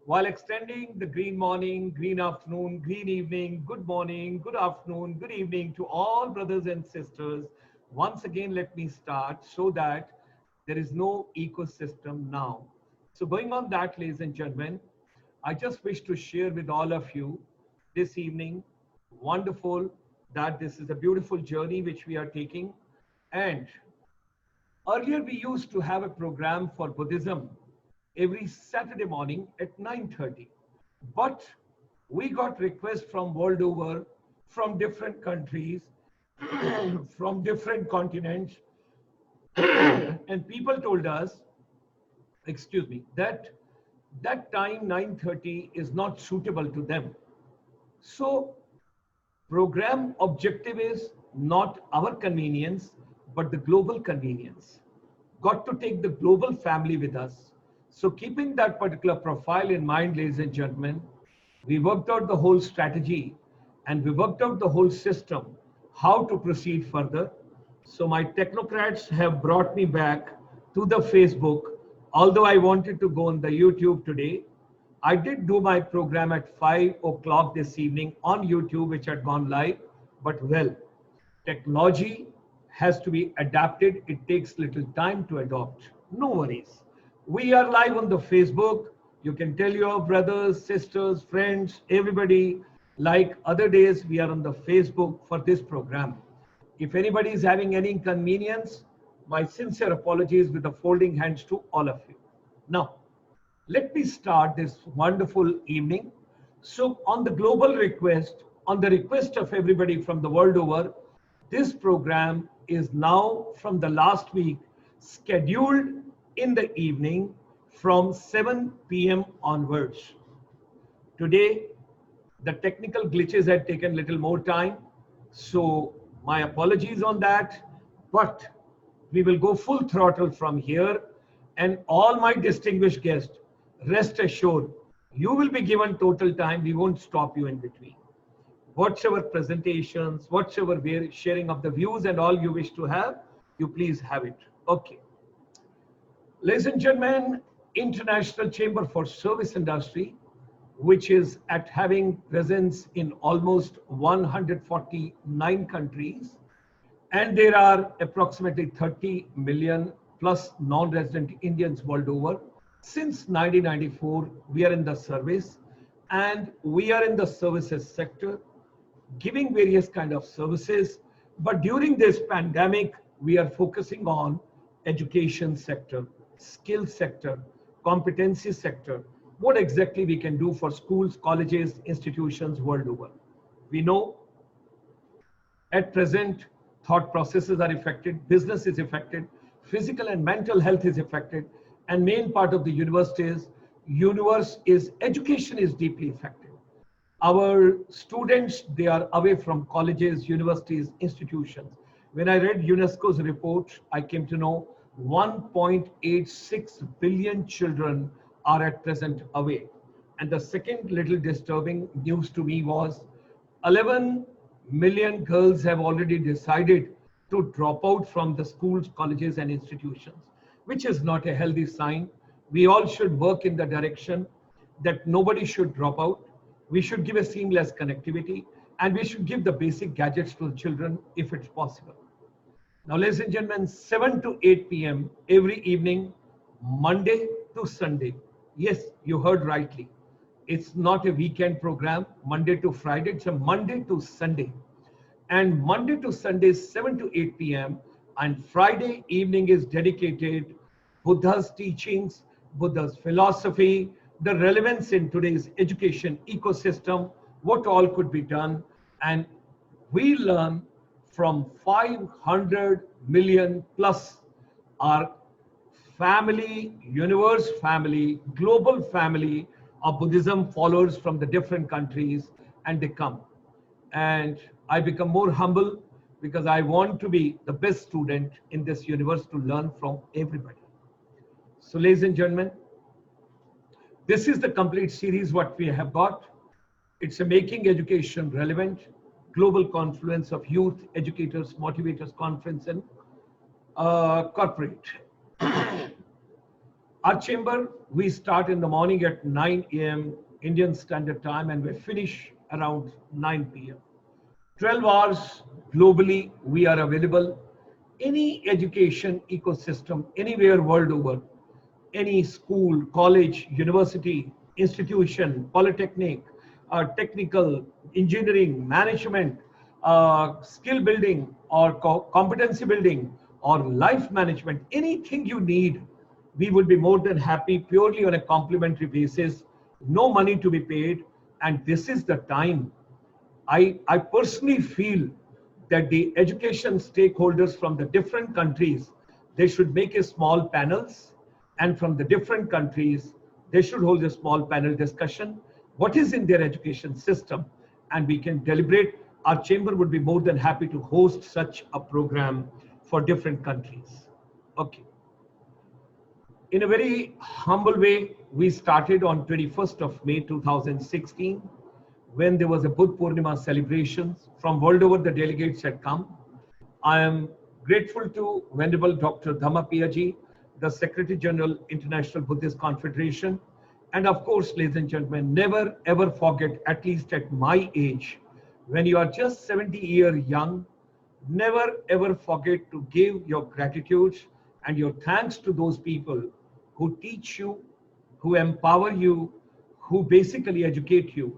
while extending the green morning, green afternoon, green evening, good morning, good afternoon, good evening to all brothers and sisters. Once again, let me start so that there is no ecosystem now. So going on that, ladies and gentlemen, I just wish to share with all of you this evening, wonderful that this is a beautiful journey which we are taking. And earlier we used to have a program for Buddhism every Saturday morning at 9:30. But we got requests from world over, from different countries, from different continents, and people told us, excuse me, that time 9:30 is not suitable to them. So program objective is not our convenience, but the global convenience. Got to take the global family with us. So keeping that particular profile in mind, ladies and gentlemen, we worked out the whole strategy and we worked out the whole system, how to proceed further. So my technocrats have brought me back to the Facebook. Although I wanted to go on the YouTube today, I did do my program at 5 o'clock this evening on YouTube, which had gone live, but well, technology has to be adapted. It takes little time to adopt. No worries. We are live on the Facebook. You can tell your brothers, sisters, friends, everybody, like other days, we are on the Facebook for this program. If anybody is having any inconvenience, my sincere apologies with the folding hands to all of you. Now, let me start this wonderful evening. So on the global request, on the request of everybody from the world over, this program is now from the last week scheduled in the evening from 7 p.m. onwards. Today, the technical glitches had taken a little more time, so my apologies on that, but we will go full throttle from here, and all my distinguished guests, rest assured, you will be given total time. We won't stop you in between. Whatever presentations, whatever sharing of the views and all you wish to have, you please have it. Okay. Ladies and gentlemen, International Chamber for Service Industry, which is at having presence in almost 149 countries, and there are approximately 30 million plus non-resident Indians world over. Since 1994, we are in the service, and we are in the services sector, giving various kind of services. But during this pandemic, we are focusing on education sector, skill sector, competency sector, what exactly we can do for schools, colleges, institutions world over. We know at present, thought processes are affected, business is affected, physical and mental health is affected, and main part of the education is deeply affected. Our students, they are away from colleges, universities, institutions. When I read UNESCO's report, I came to know 1.86 billion children are at present away. And the second little disturbing news to me was 11 million girls have already decided to drop out from the schools, colleges, and institutions, which is not a healthy sign. We all should work in the direction that nobody should drop out. We should give a seamless connectivity, and we should give the basic gadgets to the children if it's possible. Now, ladies and gentlemen, 7 to 8 p.m. every evening, Monday to Sunday. Yes, you heard rightly. It's not a weekend program, Monday to Friday. It's a Monday to Sunday. And Monday to Sunday, 7 to 8 p.m. And Friday evening is dedicated Buddha's teachings, Buddha's philosophy, the relevance in today's education ecosystem, what all could be done. And we learn from 500 million plus our family, universe family, global family of Buddhism followers from the different countries, and they come. And I become more humble because I want to be the best student in this universe to learn from everybody. So ladies and gentlemen, this is the complete series what we have got. It's a Making Education Relevant, Global Confluence of Youth, Educators, Motivators Conference and Corporate. Our chamber, we start in the morning at 9 a.m. Indian Standard Time and we finish around 9 p.m. 12 hours globally, we are available. Any education ecosystem, anywhere world over, any school, college, university, institution, polytechnic, technical, engineering, management, skill building, or competency building, or life management, anything you need, we would be more than happy purely on a complimentary basis, no money to be paid. And this is the time I personally feel that the education stakeholders from the different countries, they should make a small panels, and from the different countries, they should hold a small panel discussion. What is in their education system? And we can deliberate. Our chamber would be more than happy to host such a program for different countries. Okay. In a very humble way, we started on 21st of May 2016 when there was a Buddha Purnima celebrations. From world over, the delegates had come. I am grateful to Venerable Dr. Dhammapiya ji, the Secretary General, International Buddhist Confederation. And of course, ladies and gentlemen, never ever forget, at least at my age, when you are just 70 years young, never ever forget to give your gratitude and your thanks to those people who teach you, who empower you, who basically educate you.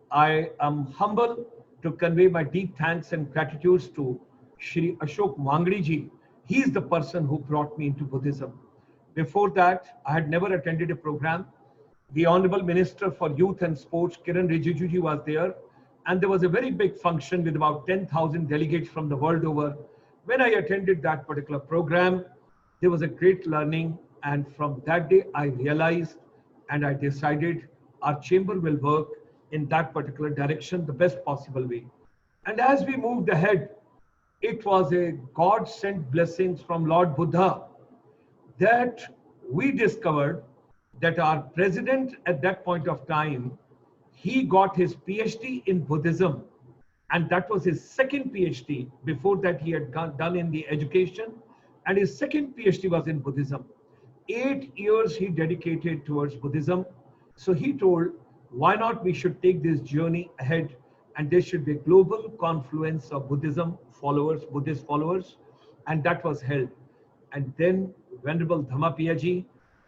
I am humble to convey my deep thanks and gratitude to Shri Ashok Mangdi ji. He is the person who brought me into Buddhism. Before that, I had never attended a program. The Honorable Minister for Youth and Sports, Kiran Rijiju ji, was there. And there was a very big function with about 10,000 delegates from the world over. When I attended that particular program, there was a great learning. And from that day, I realized and I decided our chamber will work in that particular direction the best possible way. And as we moved ahead, it was a God-sent blessings from Lord Buddha that we discovered that our president at that point of time, he got his PhD in Buddhism, and that was his second PhD. Before that, he had done in the education, and his second PhD was in Buddhism. 8 years he dedicated towards Buddhism. So he told, why not we should take this journey ahead, and there should be a global confluence of Buddhism followers, Buddhist followers, and that was held. And then Venerable Dhammapiya ji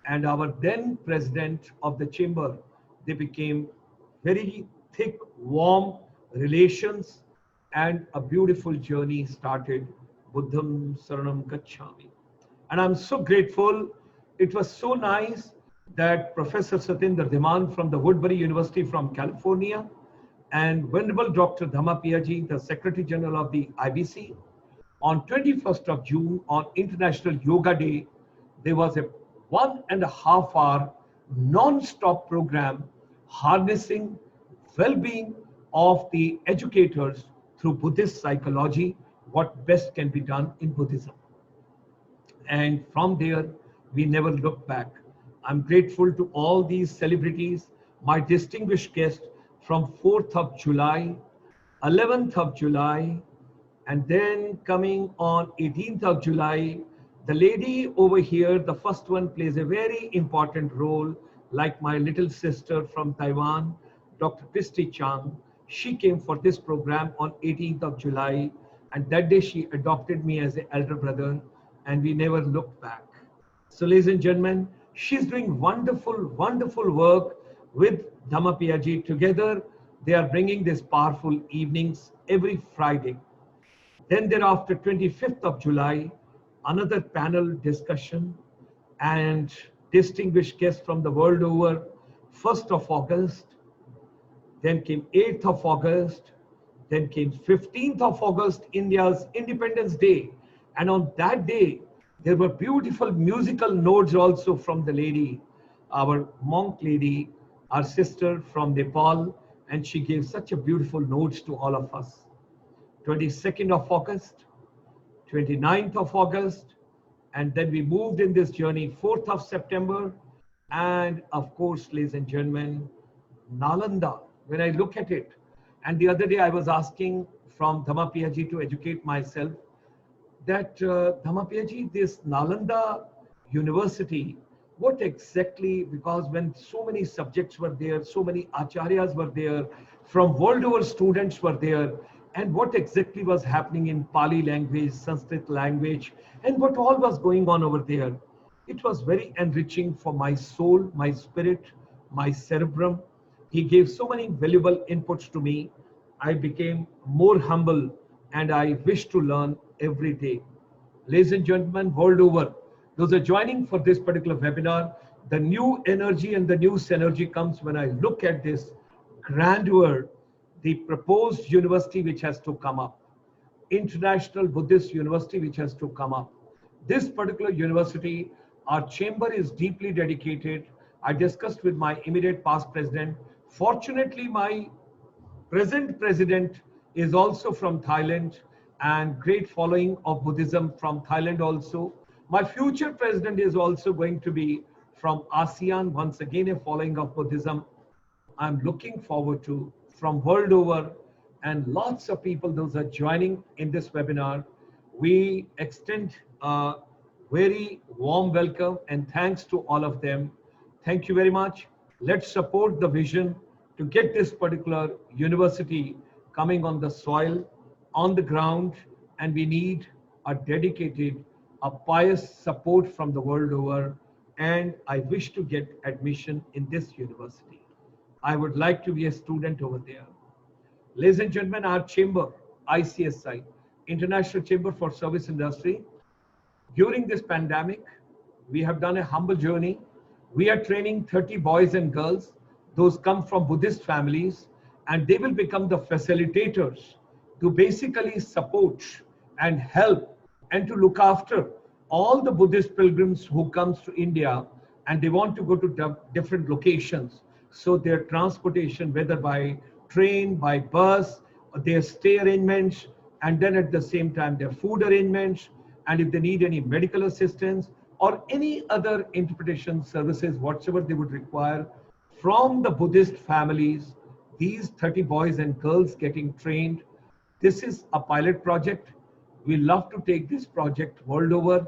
and our then president of the chamber, they became very thick, warm relations, and a beautiful journey started. Buddham Saranam Gacchami. And I'm so grateful. It was so nice that Professor Satinder Dhiman from the Woodbury University from California and Venerable Dr. Dhammapiya ji, the Secretary General of the IBC, on 21st of June on International Yoga Day, there was a 1.5 hour non-stop program harnessing well-being of the educators through Buddhist psychology, what best can be done in Buddhism. And from there, we never looked back. I'm grateful to all these celebrities, my distinguished guests from 4th of July, 11th of July, and then coming on 18th of July, the lady over here, the first one, plays a very important role, like my little sister from Taiwan, Dr. Christie Chang. She came for this program on 18th of July, and that day she adopted me as an elder brother, and we never looked back. So ladies and gentlemen, she's doing wonderful, wonderful work with Dhammapiya ji. Together, they are bringing these powerful evenings every Friday. Then thereafter, 25th of July, another panel discussion and distinguished guests from the world over. 1st of August, then came 8th of August, then came 15th of August, India's Independence Day. And on that day, there were beautiful musical notes also from the lady, our monk lady, our sister from Nepal, and she gave such a beautiful notes to all of us. 22nd of August, 29th of August, and then we moved in this journey 4th of September, and of course, ladies and gentlemen, Nalanda, when I look at it, and the other day I was asking from Dhammapiya ji to educate myself, that Dhammapiya ji, this Nalanda University, what exactly, because when so many subjects were there, so many acharyas were there, from world over students were there, and what exactly was happening in Pali language, Sanskrit language, and what all was going on over there. It was very enriching for my soul, my spirit, my cerebrum. He gave so many valuable inputs to me. I became more humble and I wish to learn every day. Ladies and gentlemen, world over, those are joining for this particular webinar. The new energy and the new synergy comes when I look at this grandeur, the proposed university which has to come up, International Buddhist University which has to come up. This particular university, our chamber is deeply dedicated. I discussed with my immediate past president. Fortunately, my present president is also from Thailand and great following of Buddhism from Thailand also. My future president is also going to be from ASEAN, once again a following of Buddhism. I'm looking forward to from world over, and lots of people, those are joining in this webinar. We extend a very warm welcome and thanks to all of them. Thank you very much. Let's support the vision to get this particular university coming on the soil, on the ground, and we need a dedicated, a pious support from the world over, and I wish to get admission in this university. I would like to be a student over there. Ladies and gentlemen, our chamber, ICSI, International Chamber for Service Industry, during this pandemic, we have done a humble journey. We are training 30 boys and girls. Those come from Buddhist families, and they will become the facilitators to basically support and help and to look after all the Buddhist pilgrims who comes to India and they want to go to different locations. So their transportation, whether by train, by bus, their stay arrangements, and then at the same time their food arrangements, and if they need any medical assistance or any other interpretation services whatsoever they would require from the Buddhist families, these 30 boys and girls getting trained. This is a pilot project. We love to take this project world over,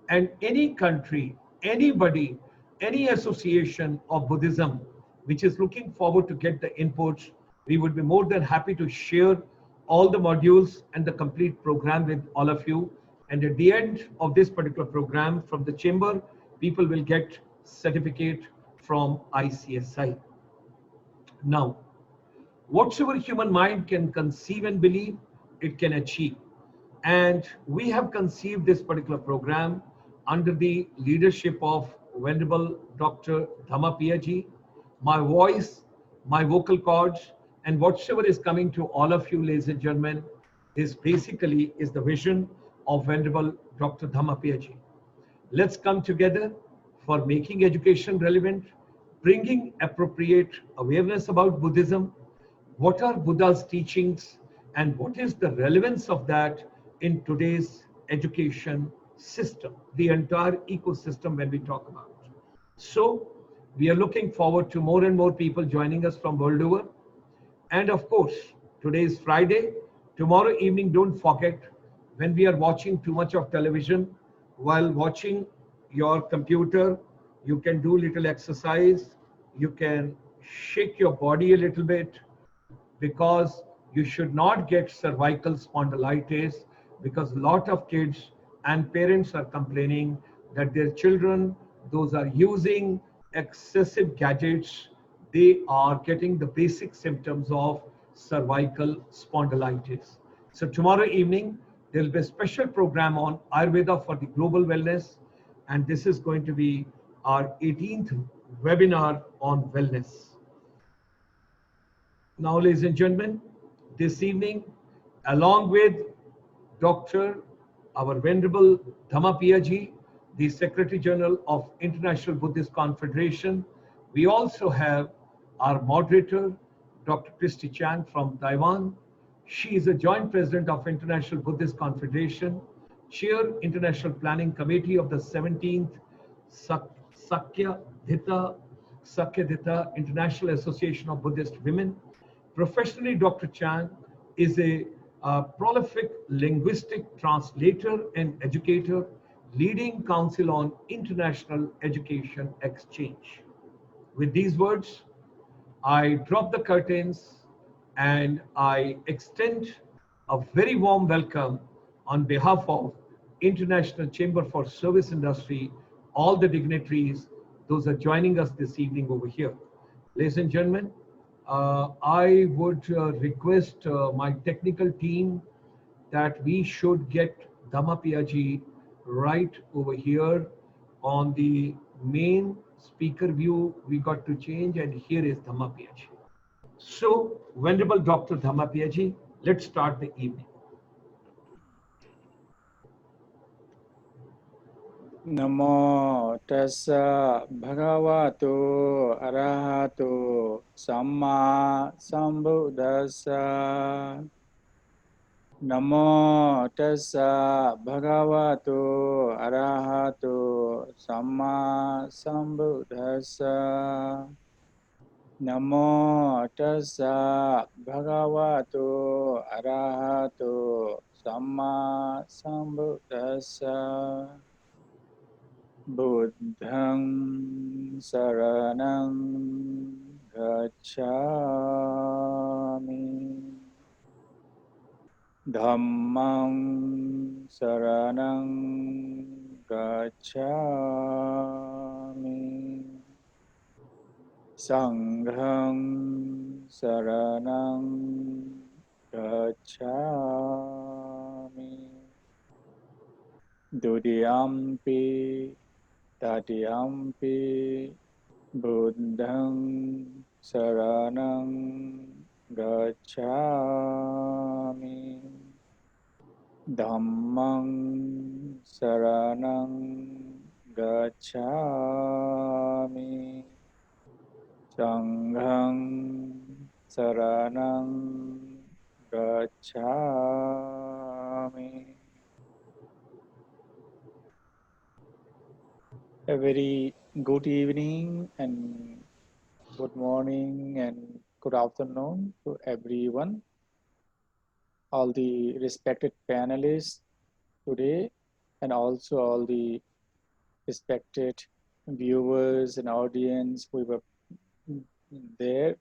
and any country, anybody, any association of Buddhism which is looking forward to get the inputs, we would be more than happy to share all the modules and the complete program with all of you. And at the end of this particular program from the chamber, people will get certificate from ICSI. Now, whatsoever human mind can conceive and believe, it can achieve. And we have conceived this particular program under the leadership of Venerable Dr. Dhammapiya ji. My voice, my vocal cords, and whatsoever is coming to all of you, ladies and gentlemen, is basically is the vision of Venerable Dr. Dhammapiya ji. Let's come together for making education relevant, bringing appropriate awareness about Buddhism, what are Buddha's teachings, and what is the relevance of that in today's education system, the entire ecosystem when we talk about it. So we are looking forward to more and more people joining us from world over. And of course, today is Friday. Tomorrow evening, don't forget, when we are watching too much of television, while watching your computer, you can do little exercise. You can shake your body a little bit, because you should not get cervical spondylitis, because a lot of kids and parents are complaining that their children, those are using excessive gadgets, they are getting the basic symptoms of cervical spondylitis. So tomorrow evening, there will be a special program on Ayurveda for the global wellness, and this is going to be our 18th webinar on wellness. Now, ladies and gentlemen, this evening, along with Dr. our Venerable Dhammapiya ji, the Secretary General of International Buddhist Confederation, we also have our moderator, Dr. Christie Chang from Taiwan. She is a joint president of International Buddhist Confederation, chair International Planning Committee of the 17th Sakyadhita International Association of Buddhist Women. Professionally, Dr. Chang is a prolific linguistic translator and educator, leading council on international education exchange. With these words, I drop the curtains and I extend a very warm welcome on behalf of International Chamber for Service Industry, all the dignitaries, those are joining us this evening over here. Ladies and gentlemen, I would request my technical team that we should get Dhammapiya ji right over here on the main speaker view. We got to change, and here is Dhammapiya ji. So, Venerable Dr. Dhammapiya ji, let's start the evening. Namo tassa bhagavato arahato samma sambuddhassa. Namo tassa bhagavato arahato samma sambuddhassa. Namo tassa bhagavato arahato samma sambuddhassa. Buddhang saranang gacchami. Dhammang saranang gacchami. Sanghang saranang gacchami. Dudiyampi Tadiyampi Buddhang saranang gacchami. Dhammang saranang gacchami. Sanghang saranang gacchami. A very good evening and good morning and good afternoon to everyone, all the respected panelists today, and also all the respected viewers and audience who were there,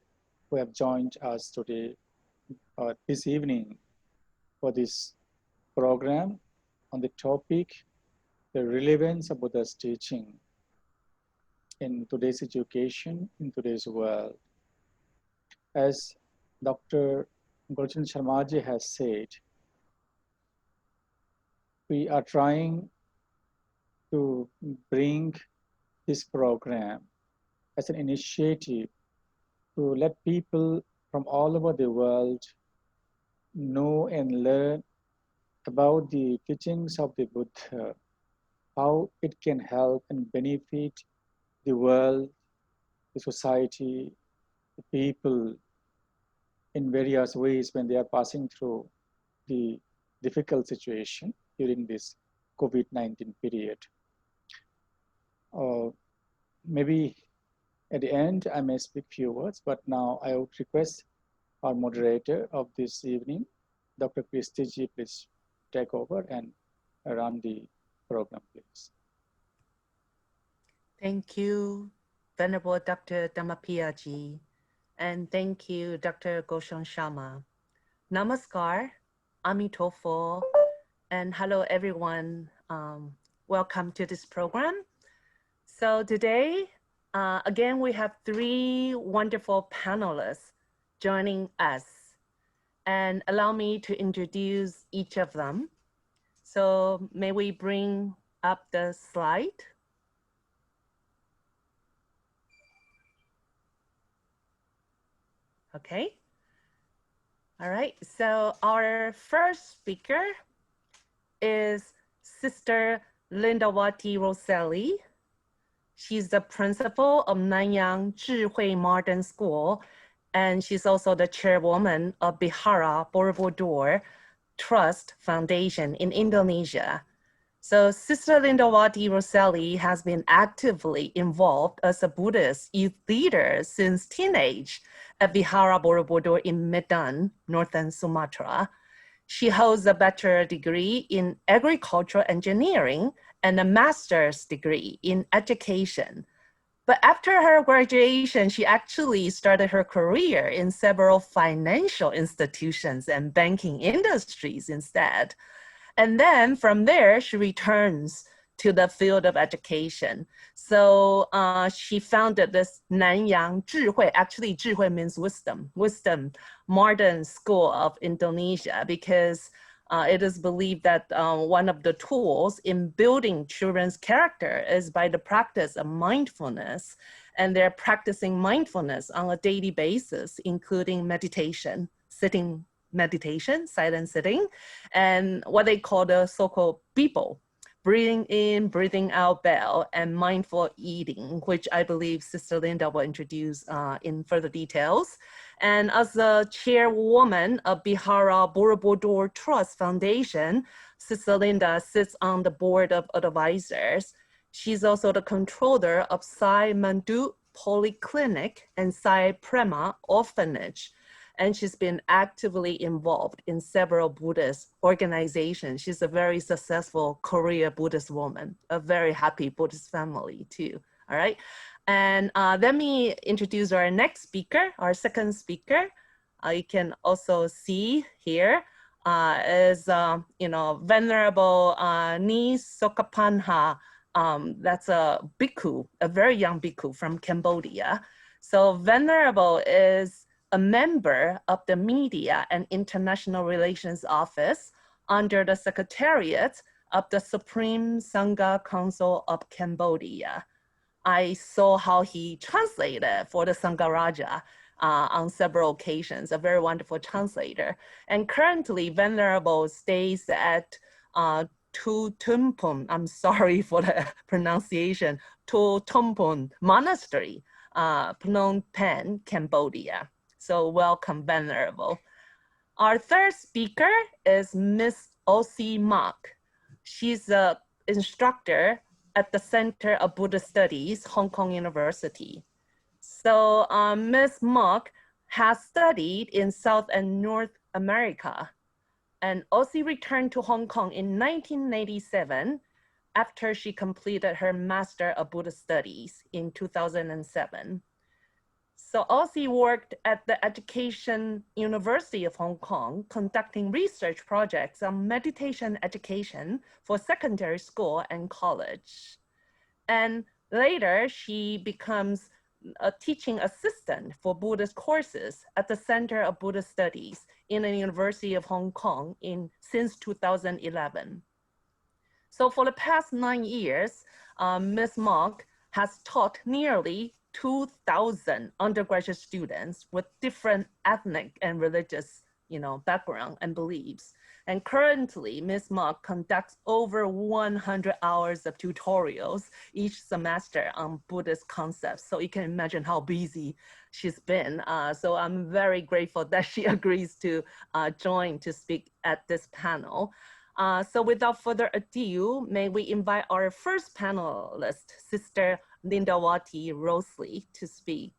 who have joined us today or this evening for this program on the topic, the relevance of Buddha's teaching in today's education, in today's world. As Dr. Gurchan Sharmaji has said, we are trying to bring this program as an initiative to let people from all over the world know and learn about the teachings of the Buddha, how it can help and benefit the world, the society, the people in various ways when they are passing through the difficult situation during this COVID-19 period. Maybe at the end I may speak few words, but now I would request our moderator of this evening, Dr. Christie ji, please take over and run the program, please. Thank you, Venerable Dr. Dhammapiya ji, and thank you, Dr. Goshan Sharma. Namaskar, Amitofo, and hello everyone. Welcome to this program. So today, again, we have three wonderful panelists joining us, and allow me to introduce each of them. So may we bring up the slide? Okay. All right. So our first speaker is Sister Lindawaty Roesli. She's the principal of Nanyang Zhihui Modern School, and she's also the chairwoman of Vihara Borobudur Trust Foundation in Indonesia. So Sister Lindawaty Roesli has been actively involved as a Buddhist youth leader since teenage at Vihara Borobudur in Medan, northern Sumatra. She holds a bachelor degree in agricultural engineering and a master's degree in education. But after her graduation, she actually started her career in several financial institutions and banking industries instead. And then from there, she returns to the field of education. So she founded this Nanyang 智慧, actually 智慧 means wisdom, modern school of Indonesia, because it is believed that one of the tools in building children's character is by the practice of mindfulness. And they're practicing mindfulness on a daily basis, including meditation, sitting meditation, silent sitting, and what they call the so-called BIBO, breathing in, breathing out bell, and mindful eating, which I believe Sister Linda will introduce in further details. And as the chairwoman of Vihara Borobudur Trust Foundation, Sister Linda sits on the board of advisors. She's also the controller of Mendut Polyclinic and Prema orphanage. And she's been actively involved in several Buddhist organizations. She's a very successful career Buddhist woman, a very happy Buddhist family too, all right? And let me introduce our next speaker, our second speaker. You can also see here is, Venerable Ni Sokapanha. That's a bhikkhu, a very young bhikkhu from Cambodia. So Venerable is a member of the Media and International Relations Office under the Secretariat of the Supreme Sangha Council of Cambodia. I saw how he translated for the Sangharaja on several occasions, a very wonderful translator. And currently, Venerable stays at Tu Tumpun, I'm sorry for the pronunciation, Tu Tumpun Monastery, Phnom Penh, Cambodia. So welcome, Venerable. Our third speaker is Miss Osi Mak. She's an instructor at the Center of Buddhist Studies, Hong Kong University. So Miss Mak has studied in South and North America. And Osi returned to Hong Kong in 1987 after she completed her Master of Buddhist Studies in 2007. So Osi worked at the Education University of Hong Kong, conducting research projects on meditation education for secondary school and college. And later, she becomes a teaching assistant for Buddhist courses at the Center of Buddhist Studies in the University of Hong Kong since 2011. So for the past 9 years, Ms. Mak has taught nearly 2,000 undergraduate students with different ethnic and religious, background and beliefs. And currently, Ms. Mak conducts over 100 hours of tutorials each semester on Buddhist concepts. So you can imagine how busy she's been. So I'm very grateful that she agrees to join to speak at this panel. So without further ado, may we invite our first panelist, Sister Lindawaty Roesli, to speak.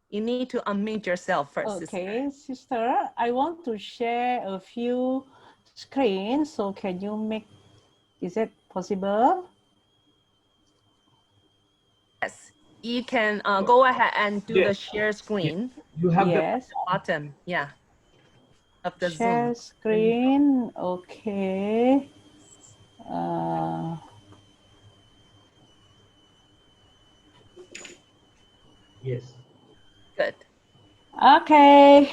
You need to unmute yourself first. Okay, sister, I want to share a few screens. So can you make, is it possible? Yes, you can go ahead and do the share screen. You have the bottom, yeah, of the share Zoom. screen. Okay. Yes. Good. Okay.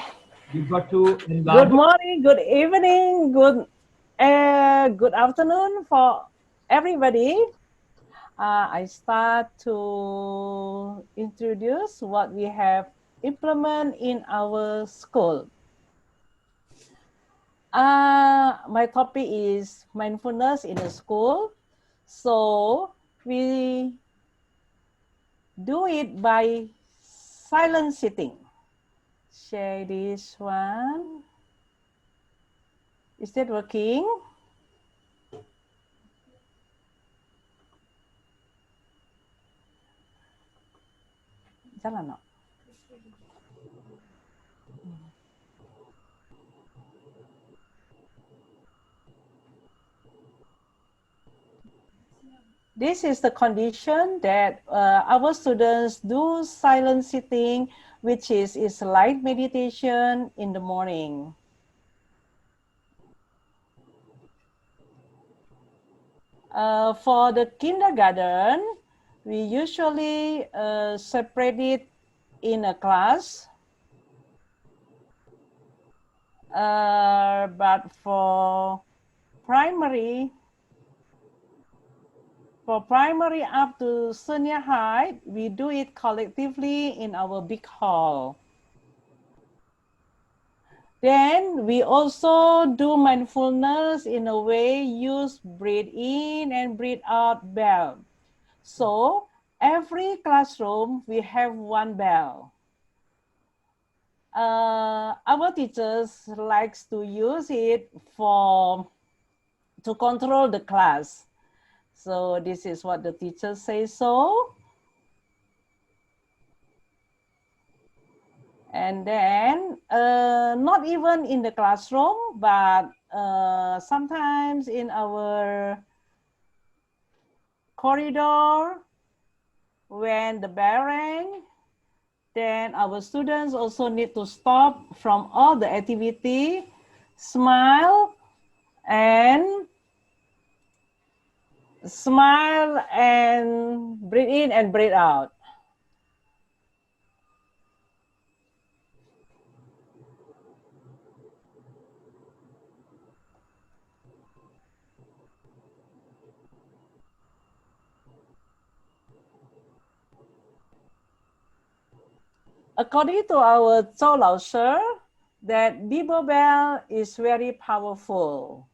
You got to enlarge. Good morning, good evening, good afternoon for everybody. I start to introduce what we have implemented in our school. My topic is mindfulness in the school. So we do it by silent sitting. Share this one. Is that working? Jalan no? This is the condition that our students do silent sitting, which is light meditation in the morning. For the kindergarten, we usually separate it in a class. But for primary up to senior high, we do it collectively in our big hall. Then we also do mindfulness in a way, use breathe in and breathe out bell. So every classroom, we have one bell. Our teachers likes to use it to control the class. So this is what the teacher says so. And then not even in the classroom, but sometimes in our corridor, when the bell rang, then our students also need to stop from all the activity, smile and breathe in and breathe out. According to our Zhou Lao Shi, that BIBO bell is very powerful.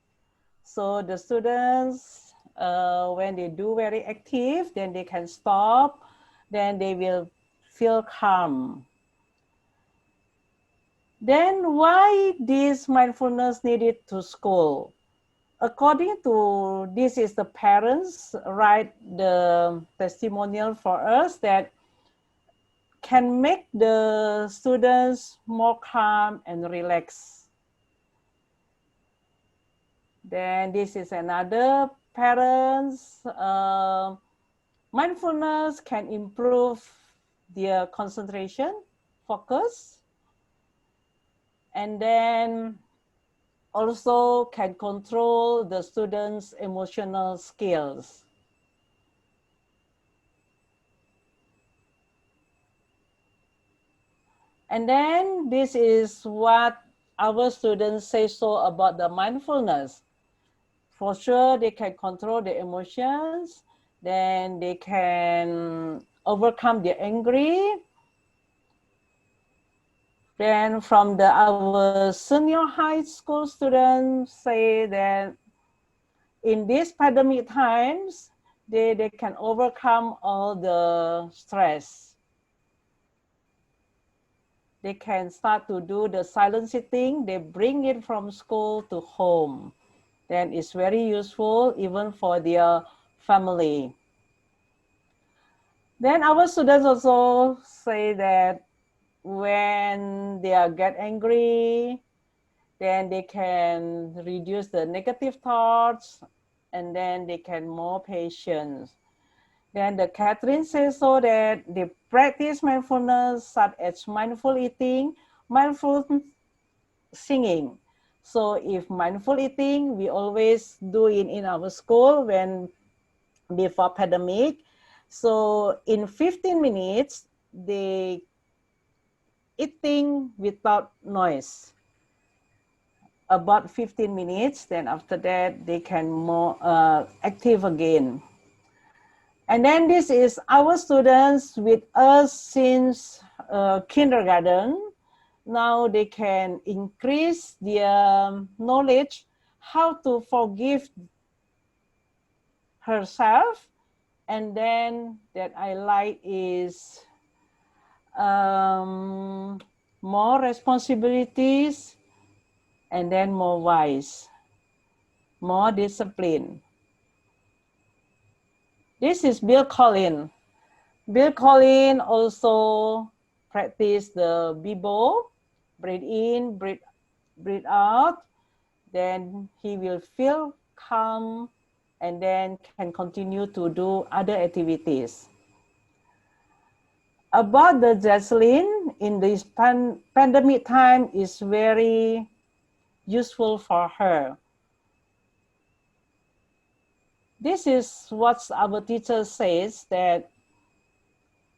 So the students, when they do very active, then they can stop, then they will feel calm. Then why this mindfulness needed to school? According to this is the parents write the testimonial for us that can make the students more calm and relaxed. Then this is another parents. Mindfulness can improve their concentration, focus, and then also can control the students' emotional skills. And then this is what our students say so about the mindfulness. For sure, they can control their emotions, then they can overcome their angry. Then from our senior high school students say that in these pandemic times, they can overcome all the stress. They can start to do the silent sitting. They bring it from school to home. Then it's very useful even for their family. Then our students also say that when they get angry, then they can reduce the negative thoughts and then they can more patient. Then the Catherine says so that they practice mindfulness such as mindful eating, mindful singing. So if mindful eating, we always do it in our school when before pandemic. So in 15 minutes, they eating without noise. About 15 minutes, then after that, they can more active again. And then this is our students with us since kindergarten. Now they can increase their knowledge how to forgive herself. And then that I like is more responsibilities and then more wise, more discipline. This is Bill Collins. Bill Collins also practiced the BIBO breathe in, breathe out, then he will feel calm and then can continue to do other activities. About the Jocelyn in this pandemic time is very useful for her. This is what our teacher says, that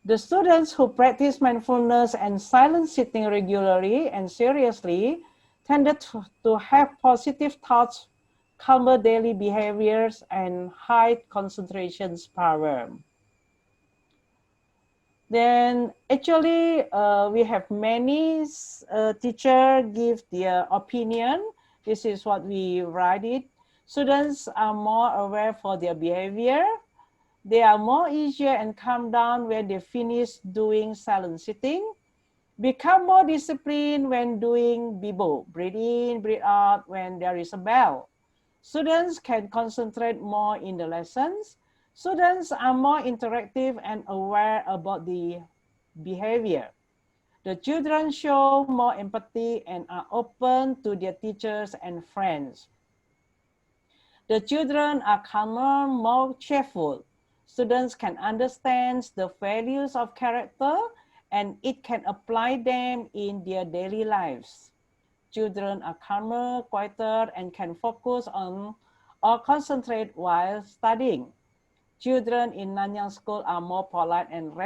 the students who practice mindfulness and silent sitting regularly and seriously tended to have positive thoughts, calmer daily behaviors, and high concentration power. Then actually, we have many teachers give their opinion. This is what we write it. Students are more aware for their behavior. They are more easier and calm down when they finish doing silent sitting. Become more disciplined when doing BIBO, breathe in, breathe out when there is a bell. Students can concentrate more in the lessons. Students are more interactive and aware about the behavior. The children show more empathy and are open to their teachers and friends. The children are calmer, more cheerful. Students can understand the values of character and it can apply them in their daily lives. Children are calmer, quieter, and can focus on or concentrate while studying. Children in Nanyang school are more polite and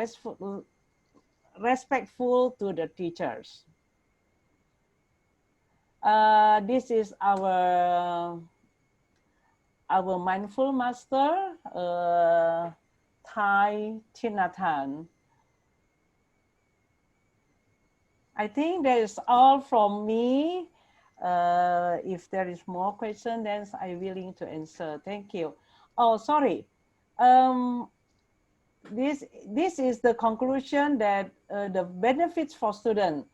respectful to the teachers. This is our mindful master, Thai Tinathan. I think that is all from me. If there is more question, then I'm willing to answer. Thank you. Oh, sorry. This is the conclusion that the benefits for students: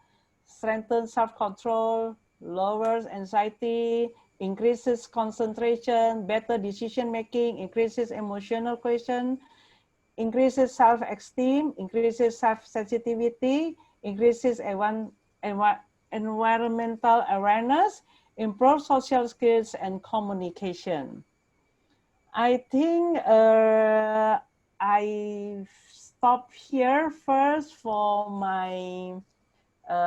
strengthen self-control, lowers anxiety, increases concentration, better decision-making, increases emotional quotient, increases self-esteem, increases self-sensitivity, increases environmental awareness, improves social skills and communication. I think I stop here first for my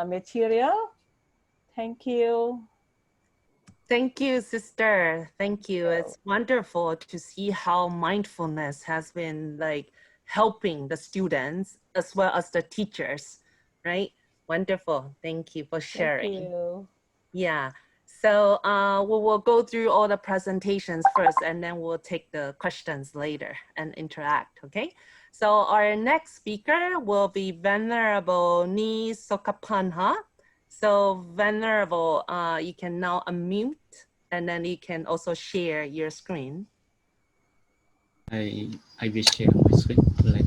material. Thank you. Thank you, sister. Thank you. It's wonderful to see how mindfulness has been like helping the students as well as the teachers, right? Wonderful. Thank you for sharing. Thank you. Yeah. So we will go through all the presentations first and then we'll take the questions later and interact, okay? So our next speaker will be Venerable Ni Sokapanha. So Venerable, you can now unmute and then you can also share your screen. I will share my screen like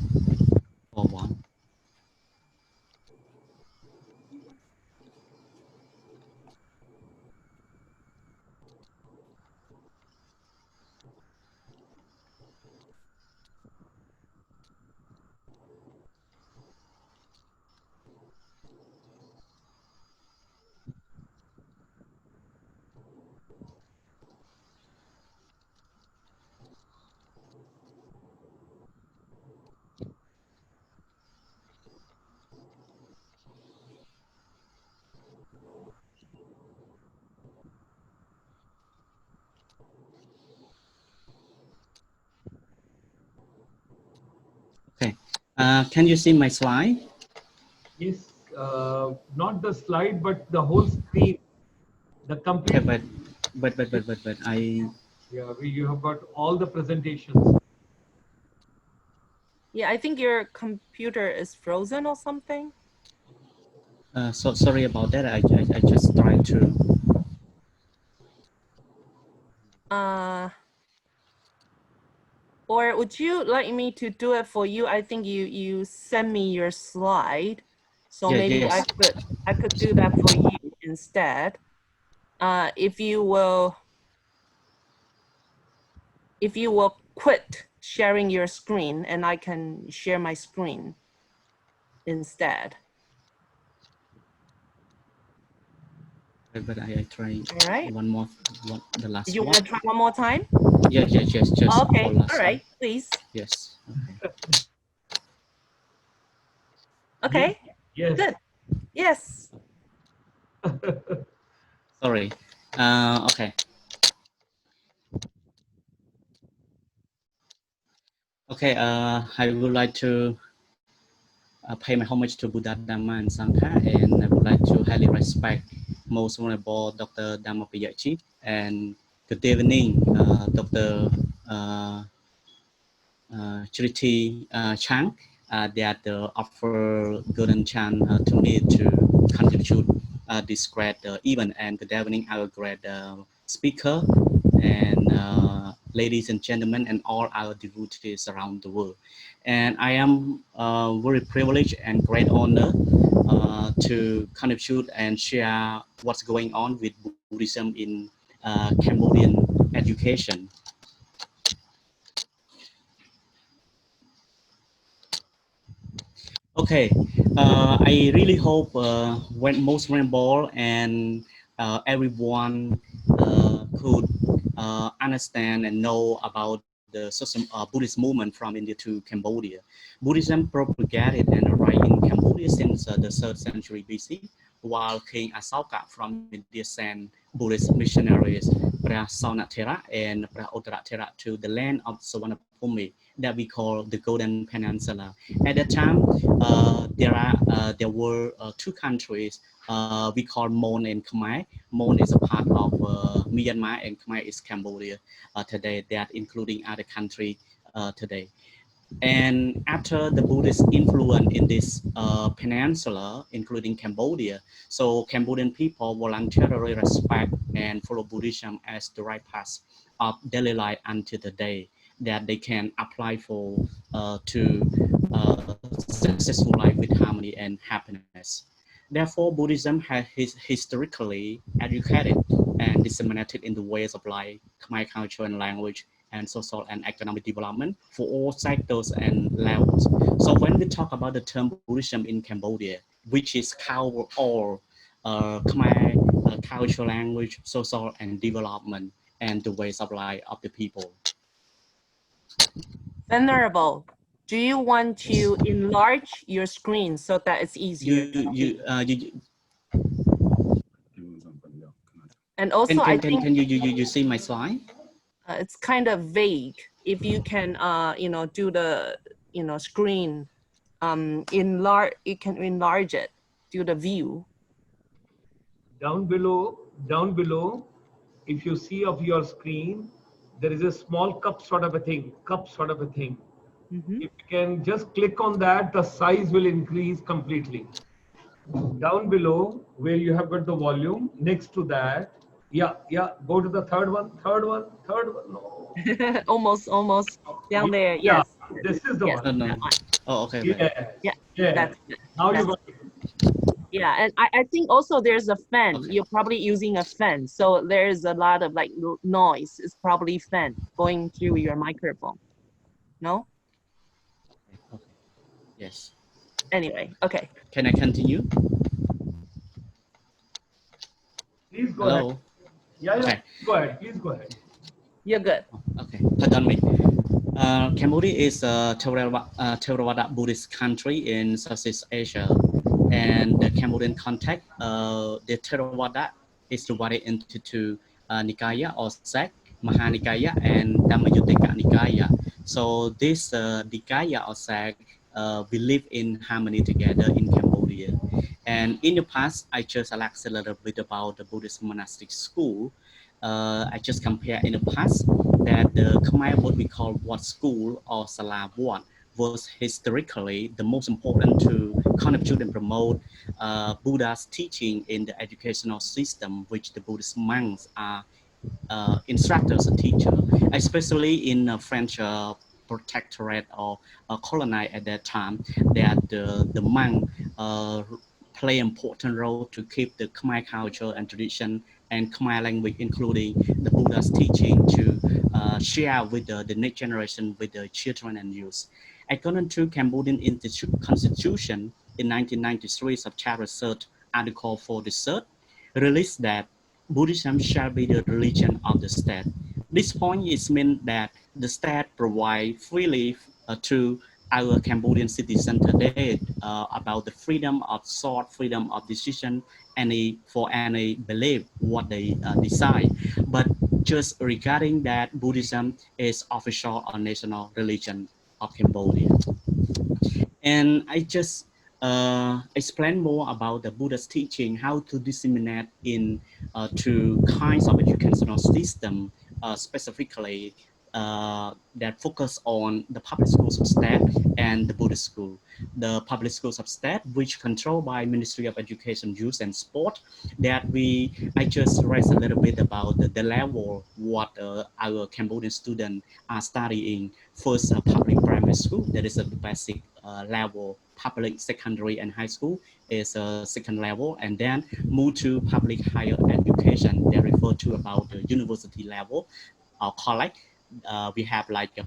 for one. Okay, can you see my slide? Yes, not the slide, but the whole screen, the complete. Okay, but I. Yeah, you have got all the presentations. Yeah, I think your computer is frozen or something. So sorry about that. I just tried to. Or would you like me to do it for you? I think you send me your slide, so Yeah, maybe yes. I could do that for you instead. If you will quit sharing your screen, and I can share my screen instead. but I try All right. the last You one. want to try one more time? Yes, just Okay. for last All right. one. Please. Yes. Okay. Okay. Yes. Good. Yes. Sorry. Okay. Okay. I would like to pay my homage to Buddha, Dhamma, and Sangha, and I would like to highly respect Most Honorable Dr. Dhammapiya and good evening, Dr. Uh, Christie Chang, that offer golden chance to me to contribute this great event, and good evening, our great speaker, and ladies and gentlemen, and all our devotees around the world. And I am very privileged and great honor to contribute and share what's going on with Buddhism in Cambodian education. Okay, I really hope when most member and everyone could understand and know about the Buddhist movement from India to Cambodia. Buddhism propagated and arrived in Cambodia since the 3rd century BC, while King Asoka from India sent Buddhist missionaries, Pra Saunatthera and Pra Uttarathera, to the land of Suvarnabhumi that we call the Golden Peninsula. At that time, there were two countries we call Mon and Khmer. Mon is a part of Myanmar, and Khmer is Cambodia today. That including other countries today. And after the Buddhist influence in this peninsula, including Cambodia, so Cambodian people voluntarily respect and follow Buddhism as the right path of daily life until the day that they can apply for to successful life with harmony and happiness. Therefore, Buddhism has historically educated and disseminated in the ways of life, Khmer culture and language, and social and economic development for all sectors and levels. So when we talk about the term Buddhism in Cambodia, which is cover all Khmer culture, language, social and development, and the ways of life of the people. Venerable, do you want to enlarge your screen so that it's easier? And also, I think can you see my slide? it's kind of vague. If you can, do the, screen, you can enlarge it, do the view. Down below, if you see of your screen, there is a small cup sort of a thing. Mm-hmm. If you can just click on that, the size will increase completely. Down below, where you have got the volume, next to that, yeah, go to the third one, no. almost down there, Yeah, yes. this is the Yes. one. No. Oh, okay. Yeah. That's Now that's, you got it. yeah, and I think also there's a fan. Okay. You're probably using a fan, so there's a lot of like noise. It's probably fan going through your microphone. No? Okay. Yes. Anyway, okay. Can I continue? Please go Hello. ahead. Yeah. Okay. Go ahead. Please go ahead. You're good. Okay. Pardon me. Cambodia is a Theravada Buddhist country in Southeast Asia, and the Cambodian context, the Theravada is divided into two Nikaya or sect, Mahanikaya and Dhammayuttika Nikaya. So this Nikaya or sect believe in harmony together in Cambodia. And in the past, I just elaborated a little bit about the Buddhist monastic school. I just compare in the past that the Khmer, what we call Wat school or Sala Wat, was historically the most important to contribute and promote Buddha's teaching in the educational system, which the Buddhist monks are instructors and teachers, especially in French protectorate or colony at that time, that the monk play an important role to keep the Khmer culture and tradition and Khmer language, including the Buddha's teaching, to share with the next generation, with the children and youth. According to Cambodian Constitution in 1993, subchapter 3, Article 43, released that Buddhism shall be the religion of the state. This point is meant that the state provide freely to our Cambodian citizens today about the freedom of thought, freedom of decision, for any belief what they decide. But just regarding that, Buddhism is official or national religion of Cambodia. And I just explain more about the Buddha's teaching, how to disseminate in to kinds of educational system, specifically that focus on the public schools of state and the Buddhist school. The public schools of state, which controlled by Ministry of Education, Youth and Sport, I just raised a little bit about the level what our Cambodian students are studying. First, public primary school, that is a basic level. Public secondary and high school is a second level, and then move to public higher education. They refer to about the university level or college. We have like a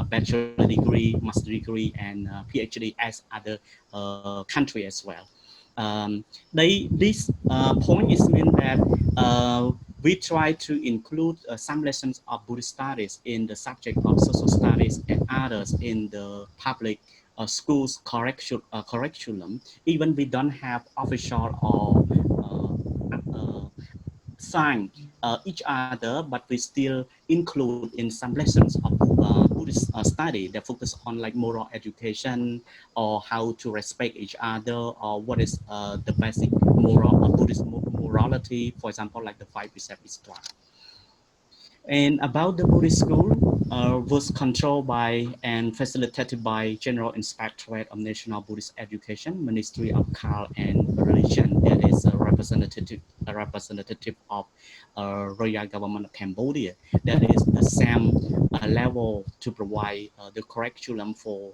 bachelor degree, master degree, and PhD as other country as well. This point is mean that we try to include some lessons of Buddhist studies in the subject of social studies and others in the public schools curriculum. Even we don't have official or sign each other, but we still include in some lessons of Buddhist study that focus on like moral education or how to respect each other or what is the basic moral Buddhist morality, for example, like the five precepts, etc. And about the Buddhist school was controlled by and facilitated by General Inspectorate of National Buddhist Education, Ministry of Culture and Religion. That is a representative of Royal Government of Cambodia. That is the same level to provide the curriculum for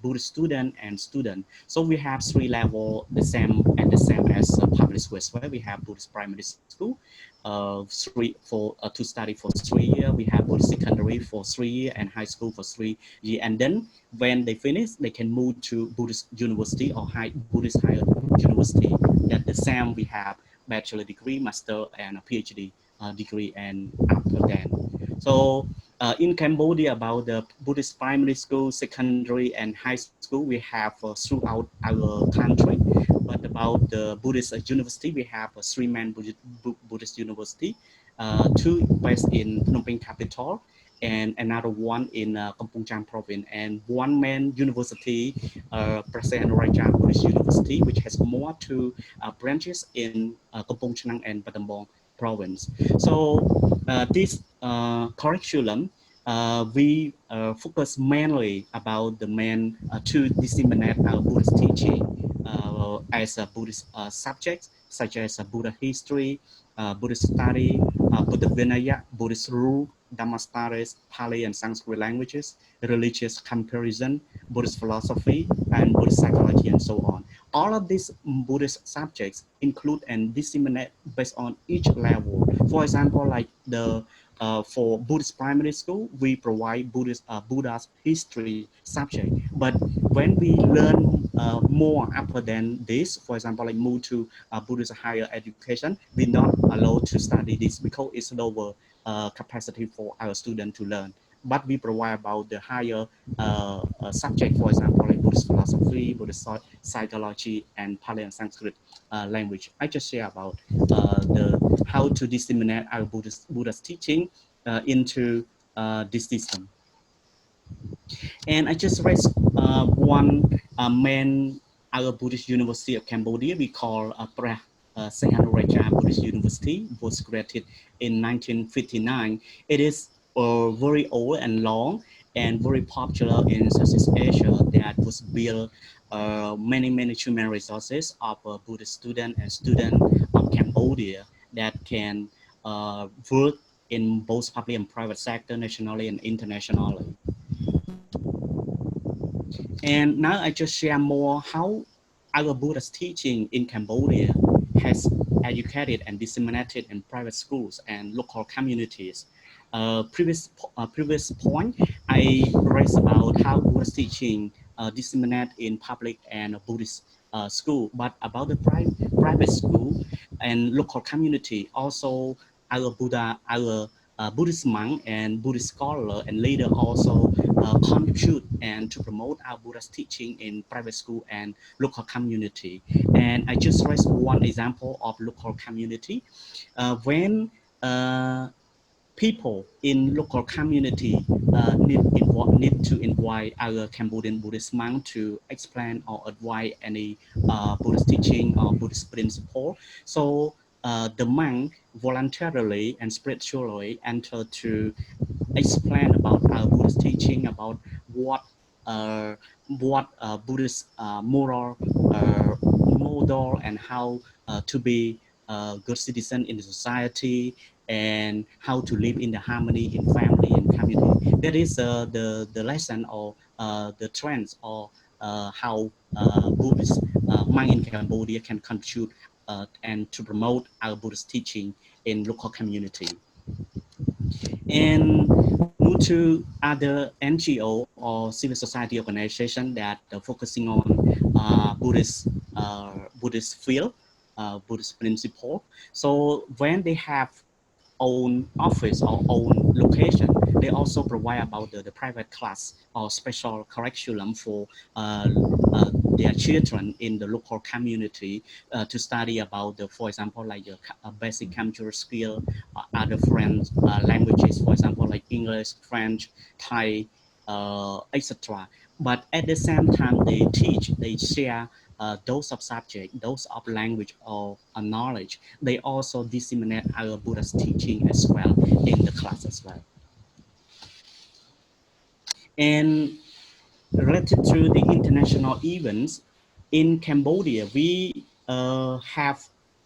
Buddhist student and student. So we have three levels, the same as public school as well. We have Buddhist primary school, to study for 3 years. We have Buddhist secondary for 3 years and high school for 3 years. And then when they finish, they can move to Buddhist university or Buddhist higher university. That the same we have bachelor degree, master, and a PhD degree, and after that. So in Cambodia, about the Buddhist primary school, secondary, and high school, we have throughout our country. But about the Buddhist university, we have a three-man Buddhist university, two based in Phnom Penh capital, and another one in Kampong Cham province, and one man university, President Raja Buddhist University, which has more two branches in Kampong Cham and Battambang province. So this curriculum, we focus mainly about the main to disseminate our Buddhist teaching as a Buddhist subjects such as Buddha history, Buddhist study, Buddha Vinaya, Buddhist rule, Dhamma studies, Pali and Sanskrit languages, religious comparison, Buddhist philosophy, and Buddhist psychology, and so on. All of these Buddhist subjects include and disseminate based on each level. For example, like for Buddhist primary school, we provide Buddha's history subject. But when we learn more upper than this, for example, like move to Buddhist higher education, we not allowed to study this because it's lower capacity for our students to learn. But we provide about the higher subject, for example, like Buddhist philosophy, Buddhist psychology, and Pali and Sanskrit language. I just share about how to disseminate our Buddhist teaching into this system. And I just raised one main our Buddhist University of Cambodia. We call Prema Buddhist University. Was created in 1959. It is very old and long and very popular in Southeast Asia. That was built many human resources of Buddhist student of Cambodia that can work in both public and private sector, nationally and internationally. And now I just share more how our Buddhist teaching in Cambodia has educated and disseminated in private schools and local communities. Previous point, I raised about how Buddhist teaching disseminate in public and Buddhist school, but about the private school and local community. Also, our Buddhist monk and Buddhist scholar and leader also contribute and to promote our Buddhist teaching in private school and local community. And I just raised one example of local community. When people in local community need to invite our Cambodian Buddhist monk to explain or advise any Buddhist teaching or Buddhist principle. So the monk voluntarily and spiritually enter to explain about our Buddhist teaching, about what uh, Buddhist moral model and how to be a good citizen in the society and how to live in the harmony in family and community. That is the lesson or the trends or how Buddhist monk in Cambodia can contribute and to promote our Buddhist teaching in local community. And move to other NGO or civil society organization that are focusing on Buddhist field, Buddhist principle. So when they have own office or own location, they also provide about the private class or special curriculum for uh, uh, their children in the local community to study about the, for example, like a basic cultural skill, other French languages, for example, like English, French, Thai, etc. But at the same time, they share those of subject, those of language or knowledge. They also disseminate our Buddhist teaching as well in the class as well. And related to the international events, in Cambodia, we have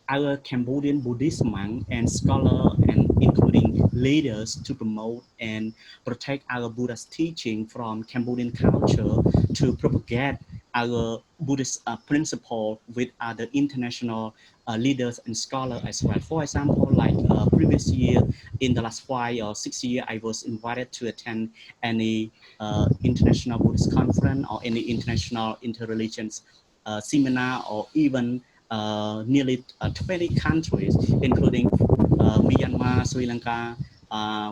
our Cambodian Buddhist monk and scholar and including leaders to promote and protect our Buddhist teaching from Cambodian culture to propagate our Buddhist principle with other international leaders and scholars as well. For example, like previous year, in the last 5 or 6 years, I was invited to attend any international Buddhist conference or any international interreligions seminar, or even nearly 20 countries, including Myanmar, Sri Lanka,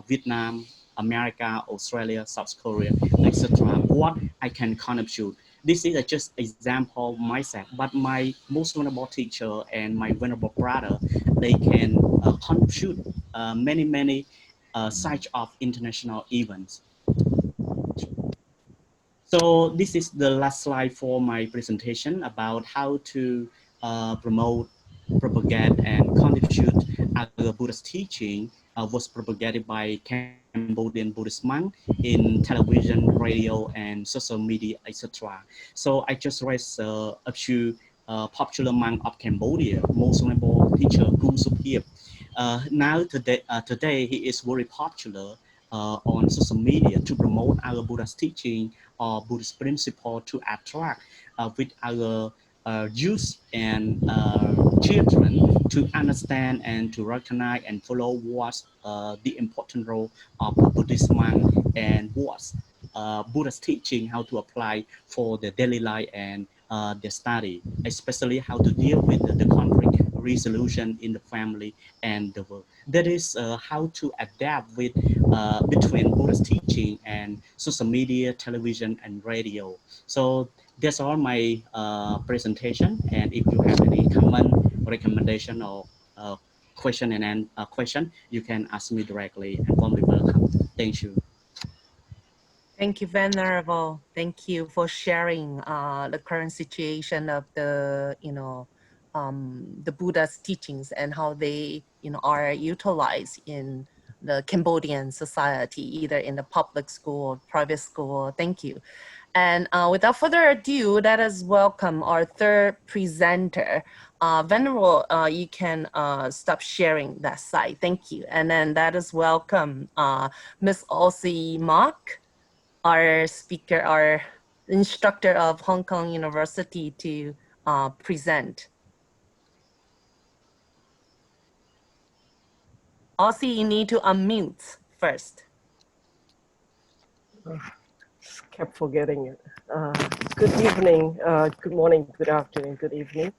Vietnam, America, Australia, South Korea, etc. What I can contribute. This is just example of myself, but my most vulnerable teacher and my vulnerable brother, they can contribute many such of international events. So this is the last slide for my presentation about how to promote, propagate, and contribute our Buddhist teaching was propagated by Cambodian Buddhist monk in television, radio, and social media, etc. So I just raised a few popular monk of Cambodia, most honorable teacher Gung Supiep. Today he is very popular on social media to promote our Buddhist teaching or Buddhist principle to attract with our youth and children to understand and to recognize and follow what's the important role of Buddhist monk and what's Buddhist teaching, how to apply for the daily life and the study, especially how to deal with the conflict resolution in the family and the world. That is how to adapt with between Buddhist teaching and social media, television, and radio. So that's all my presentation. And if you have any comment, recommendation, or question and question, you can ask me directly and warmly welcome. Thank you. Thank you, Venerable. Thank you for sharing the current situation of the, the Buddha's teachings and how they, are utilized in the Cambodian society, either in the public school or private school. Thank you. And without further ado, let us welcome our third presenter. Venerable, you can stop sharing that side. Thank you. And then let us welcome Miss Elsie Mock, our speaker, our instructor of Hong Kong University, to present. Also, you need to unmute first. Just kept forgetting it. Good evening, good morning, good afternoon, good evening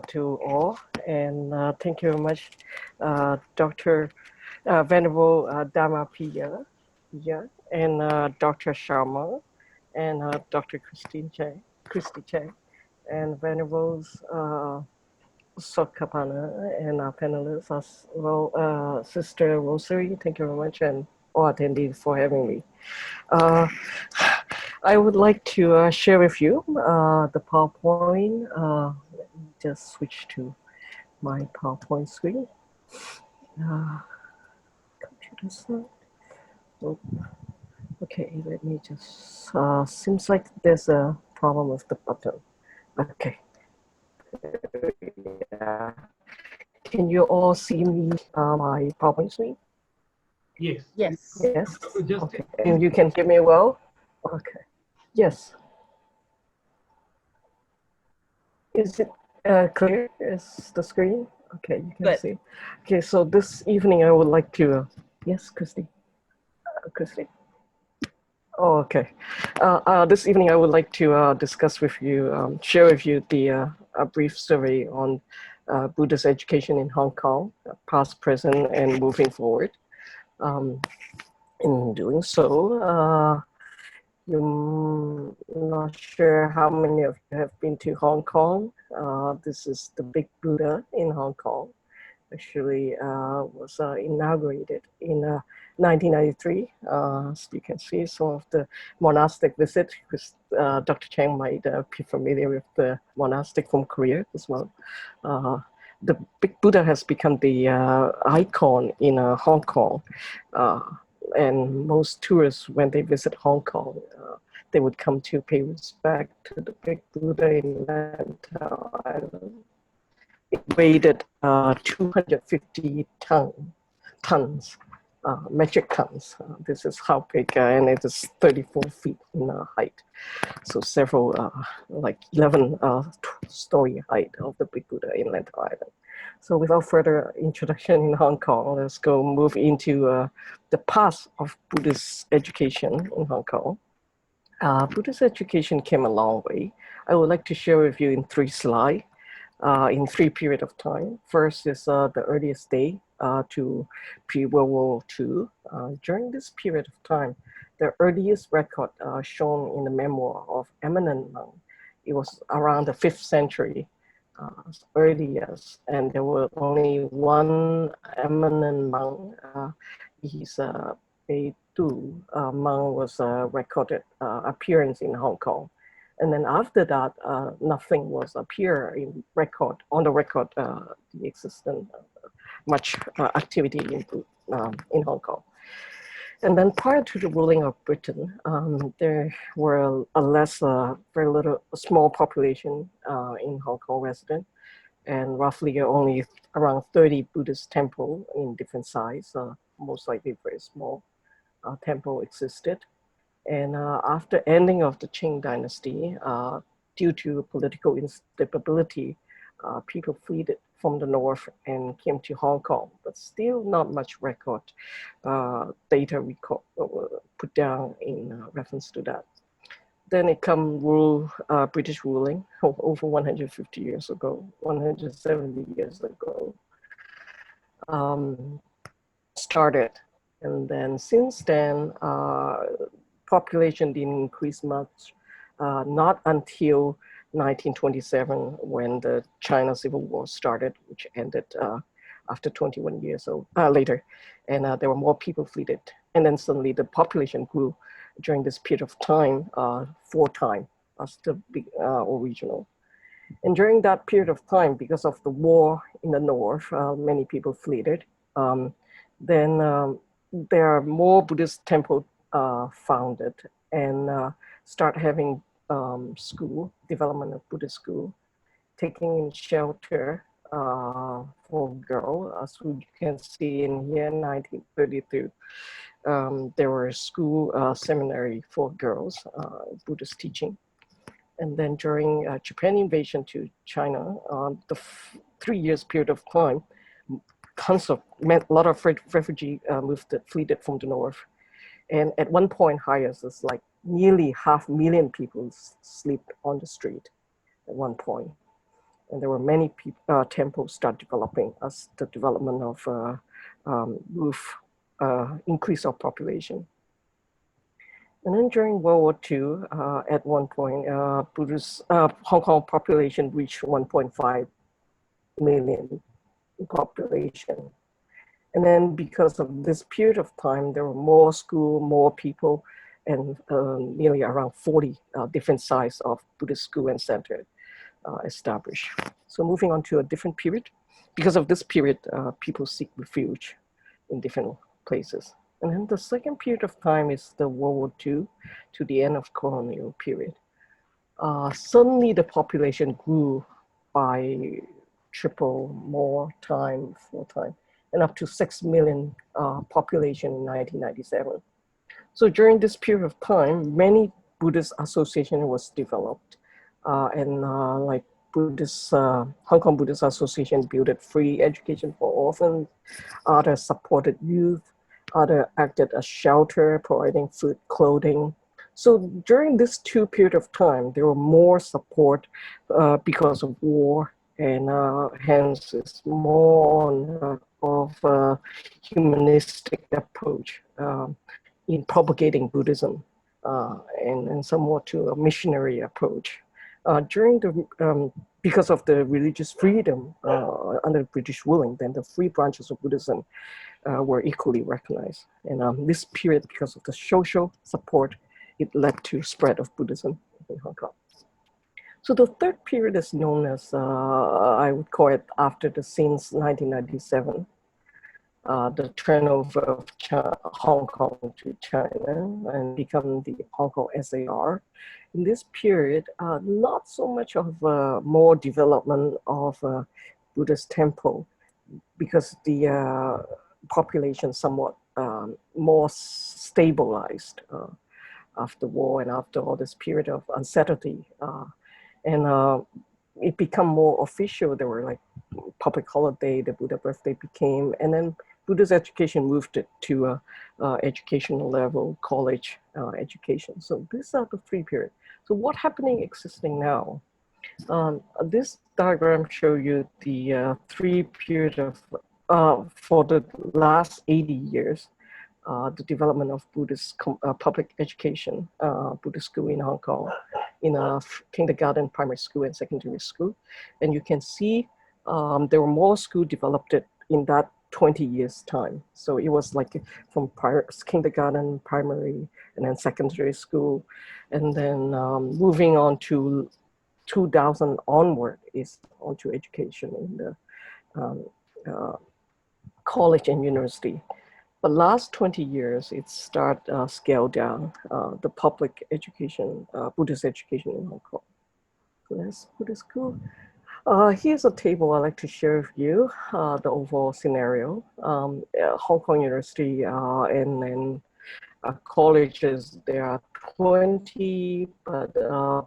to all. And thank you very much, Dr. Venerable Dhammapiya, and Dr. Sharma, and Dr. Christie Chang, and Venerables Sokapana, and our panelists as well, Sister Rosary, thank you very much, and all attendees for having me. I would like to share with you the PowerPoint. Let me just switch to my PowerPoint screen. Computer slide. Oh, okay, let me just, seems like there's a problem with the button. Okay. Can you all see me, my PowerPoint screen? Yes. Yes. Yes. Just Okay. And you can hear me well? Okay. Yes. Is it clear? Is the screen? Okay, you can Good. see. Okay, so this evening I would like to, yes, Christie. Christie. Oh, okay. This evening I would like to discuss with you, share with you a brief survey on Buddhist education in Hong Kong, past, present, and moving forward. In doing so, I'm not sure how many of you have been to Hong Kong. This is the Big Buddha in Hong Kong. Actually was inaugurated in 1993. As you can see, some of the monastic visits, because Dr. Chang might be familiar with the monastic from Korea as well. The Big Buddha has become the icon in Hong Kong. And most tourists, when they visit Hong Kong, they would come to pay respect to the Big Buddha in Lantau Island. It weighed 250 tons, metric tons. This is how big, and it is 34 feet in height. So several, like 11 story height of the Big Buddha in Lantau Island. So without further introduction in Hong Kong, let's go move into the past of Buddhist education in Hong Kong. Buddhist education came a long way. I would like to share with you in 3 slides, in 3 periods of time. First is the earliest day to pre-World War II. During this period of time, the earliest record shown in the memoir of eminent monk, it was around the 5th century. Earliest, and there were only one eminent monk. He's a Beidu monk was recorded appearance in Hong Kong, and then after that, nothing was appear in record on the record the existence much activity in Hong Kong. And then prior to the ruling of Britain, there were a small population in Hong Kong resident, and roughly only around 30 Buddhist temples in different size, most likely very small temple existed. And after ending of the Qing dynasty, due to political instability, people fled from the north and came to Hong Kong, but still not much record data put down in reference to that. Then it come British ruling over 150 years ago, 170 years ago, started. And then since then, population didn't increase much, not until 1927 when the China Civil War started, which ended after 21 years later. And there were more people fled. And then suddenly the population grew during this period of time 4 times as the original. And during that period of time, because of the war in the north, many people fled. Then there are more Buddhist temples founded and start having development of Buddhist school, taking in shelter for girls. As you can see in here, 1932, there were school seminary for girls, Buddhist teaching. And then during Japan invasion to China, the 3 years period of time, a lot of refugee fled from the north. And at one point, highest is like nearly 500,000 people sleep on the street at one point. And there were many temples start developing as the development of increase of population. And then during World War II, at one point, Buddhist Hong Kong population reached 1.5 million population. And then because of this period of time, there were more school, more people, and nearly around 40 different size of Buddhist school and center established. So moving on to a different period. Because of this period, people seek refuge in different places. And then the second period of time is the World War II to the end of colonial period. Suddenly the population grew by triple, more time, 4 times, and up to 6 million population in 1997. So during this period of time, many Buddhist association was developed, like Buddhist, Hong Kong Buddhist Association built free education for orphans, others supported youth, others acted as shelter, providing food, clothing. So during this 2 period of time, there were more support because of war, and hence it's more on of a humanistic approach in propagating Buddhism and somewhat to a missionary approach. During the, because of the religious freedom under British ruling, then the 3 branches of Buddhism were equally recognized. And this period, because of the social support, it led to spread of Buddhism in Hong Kong. So the third period is known as, I would call it after the since 1997, the turnover of Hong Kong to China and become the Hong Kong SAR. In this period, not so much of more development of Buddhist temple, because the population somewhat more stabilized after war and after all this period of uncertainty. And it became more official. There were like public holiday, the Buddha birthday became, and then Buddhist education moved it to educational level, college education. So these are the 3 periods. So what happening existing now? This diagram show you the 3 period of, for the last 80 years, the development of Buddhist public education, Buddhist school in Hong Kong, in a kindergarten, primary school, and secondary school. And you can see there were more schools developed in that 20 years time. So it was like from kindergarten, primary, and then secondary school. And then moving on to 2000 onward is onto education in the college and university. But last 20 years, it started scaled down the public education, Buddhist education in Hong Kong. So that's Buddhist school. Here's a table I'd like to share with you, the overall scenario. Hong Kong University and then colleges, there are 20, but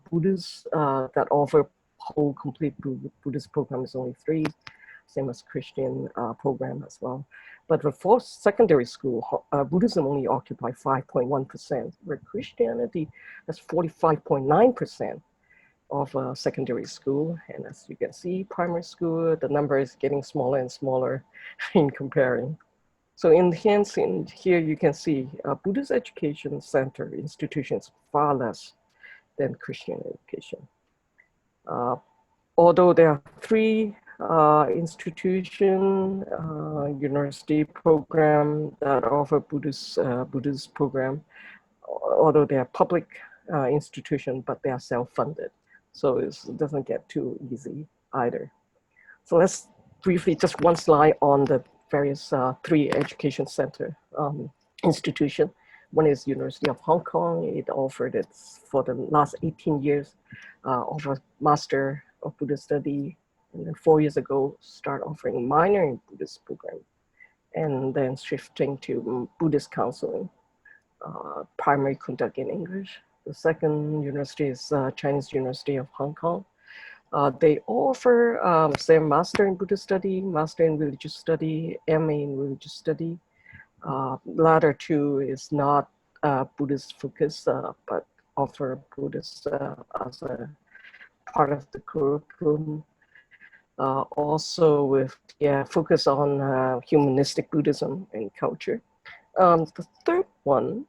Buddhists that offer whole complete Buddhist program is only 3, same as Christian program as well. But for secondary school, Buddhism only occupy 5.1%, where Christianity has 45.9% of secondary school. And as you can see, primary school, the number is getting smaller and smaller in comparing. So in here you can see Buddhist education center institutions far less than Christian education. Although there are 3 institution, university program that offer Buddhist program, although they are public institution, but they are self-funded. So it doesn't get too easy either. So let's briefly, just one slide on the various 3 education center institution. One is University of Hong Kong. It offered it for the last 18 years, offer Master of Buddhist Study. And then 4 years ago, start offering minor in Buddhist program. And then shifting to Buddhist counseling, primary conduct in English. The second university is Chinese University of Hong Kong. They offer, say, Master in Buddhist Study, Master in Religious Study, MA in Religious Study. Latter 2 is not Buddhist focus, but offer Buddhist as a part of the curriculum. Also with focus on humanistic Buddhism and culture. The third one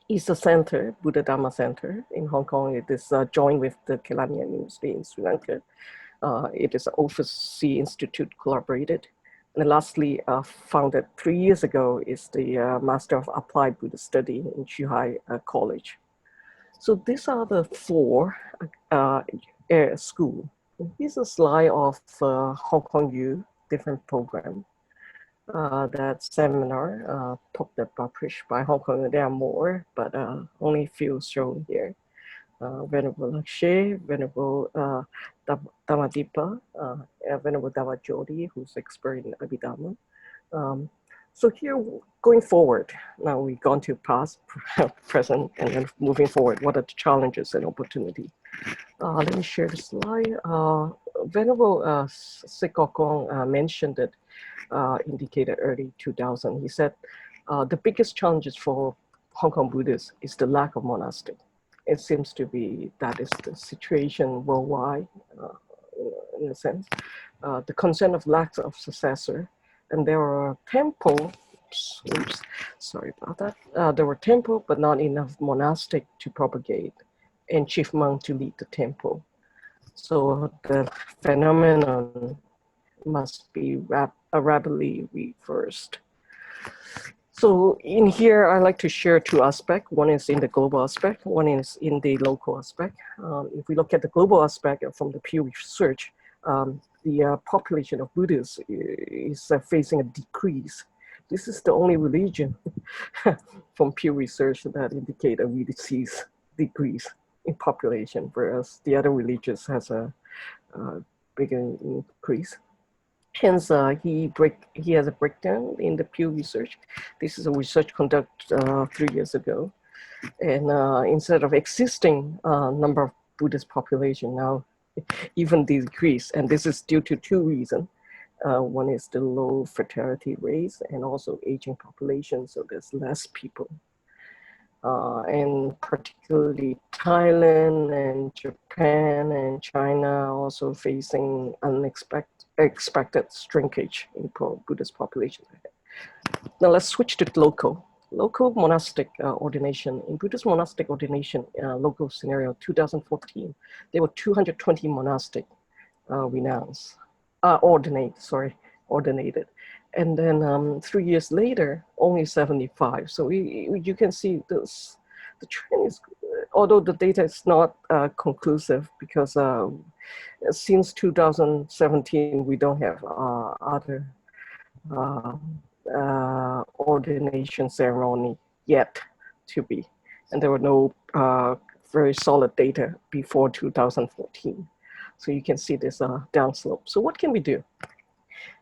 is the center, Buddha Dhamma Center in Hong Kong. It is joined with the Kelaniya University in Sri Lanka. It is an overseas institute collaborated. And lastly, founded 3 years ago, is the Master of Applied Buddhist Study in Zhuhai College. So these are the four schools. Here's a slide of Hong Kong U, different program. That seminar talk that published by Hong Kong. There are more, but only a few shown here. Venerable Lakshay, Venerable Dhammapiya, Venerable Dhamma Jodi, who's expert in Abhidhamma. So here, going forward, now we've gone to past, present, and then moving forward, what are the challenges and opportunity? Let me share the slide. Venerable Sikokong mentioned it, indicated early 2000. He said, the biggest challenges for Hong Kong Buddhists is the lack of monastic. It seems to be that is the situation worldwide, in a sense. The concern of lack of successor, and there are temples, oops, sorry about that. There were temples, but not enough monastic to propagate, and chief monk to lead the temple. So the phenomenon must be rapidly reversed. So in here, I like to share two aspects. One is in the global aspect, one is in the local aspect. If we look at the global aspect from the Pew Research, the population of Buddhists is facing a decrease. This is the only religion from Pew Research that indicate a decrease in population, whereas the other religions has a bigger increase. Hence, he has a breakdown in the Pew Research. This is a research conducted 3 years ago. And instead of existing number of Buddhist population, now even decrease. And this is due to two reasons. One is the low fertility rates and also aging population, so there's less people. And particularly Thailand and Japan and China also facing expected shrinkage in Buddhist population. Now let's switch to local. Local monastic ordination. In Buddhist monastic ordination local scenario 2014, there were 220 monastic renounced, ordinated. And then 3 years later, only 75. So you can see this, the trend is, although the data is not conclusive because since 2017, we don't have other ordination ceremony yet to be. And there were no very solid data before 2014. So you can see this downslope. So what can we do?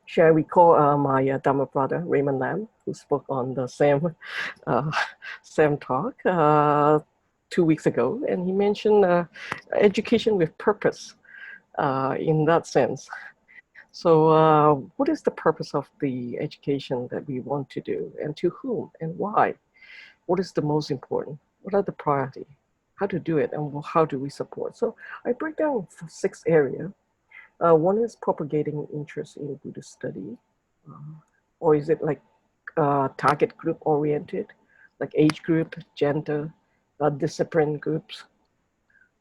Shall we call my Dhamma brother, Raymond Lam, who spoke on the same talk 2 weeks ago, and he mentioned education with purpose in that sense. So what is the purpose of the education that we want to do, and to whom and why? What is the most important? What are the priorities? How to do it, and how do we support? So I break down 6 areas. One is propagating interest in Buddhist study, or is it like target group oriented, like age group, gender, discipline groups?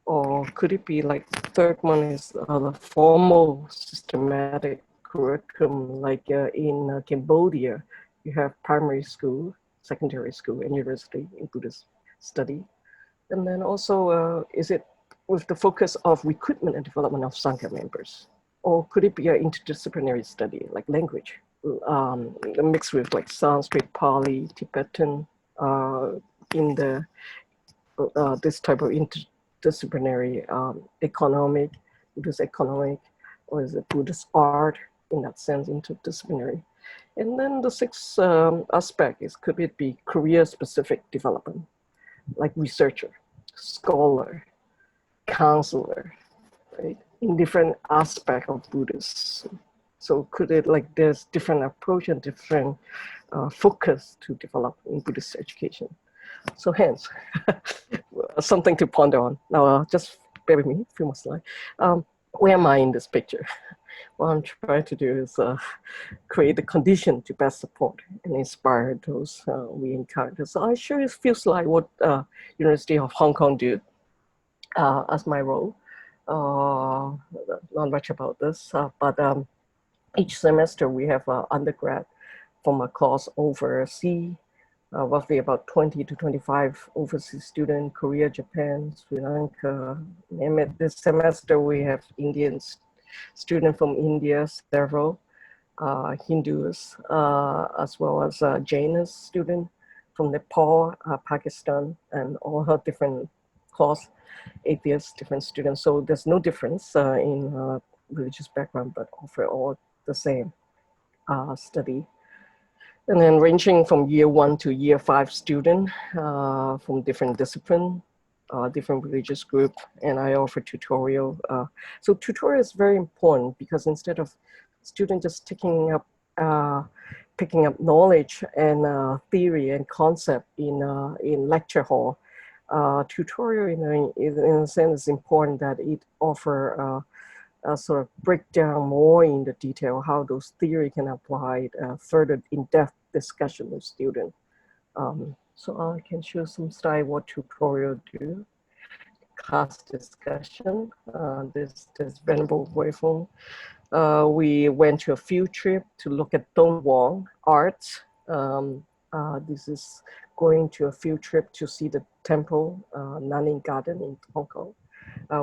Or could it be like third one is the formal systematic curriculum, like in Cambodia, you have primary school, secondary school, and university in Buddhist study. And then also, is it with the focus of recruitment and development of Sangha members? Or could it be an interdisciplinary study, like language, mixed with like Sanskrit, Pali, Tibetan, in the this type of interdisciplinary economic, Buddhist economic, or is it Buddhist art in that sense, interdisciplinary? And then the 6th aspect is, could it be career-specific development, like researcher, scholar, counselor, right? In different aspects of Buddhism. So could it, like, there's different approach and different focus to develop in Buddhist education. So hence, something to ponder on. Now, just bear with me, a few more slides. Where am I in this picture? What I'm trying to do is create the condition to best support and inspire those we encounter. So I sure it feels like what University of Hong Kong do as my role. Not much about this, but each semester we have undergrad from a course overseas, roughly about 20 to 25 overseas students, Korea, Japan, Sri Lanka. This semester we have Indian students from India, several, Hindus, as well as Jainist student from Nepal, Pakistan, and all her different course, atheists, different students. So there's no difference in religious background, but offer all the same study. And then ranging from year 1 to year 5 student from different discipline, different religious group, and I offer tutorial. So tutorial is very important because instead of student just picking up knowledge and theory and concept in lecture hall, tutorial in a sense is important that it offer sort of break down more in the detail how those theory can apply further in-depth discussion with student. So I can show some style what tutorial do. Class discussion. This Venerable Weifeng. We went to a field trip to look at Dong Wang art. This is going to a field trip to see the temple, Nanyang Garden in Hong Kong,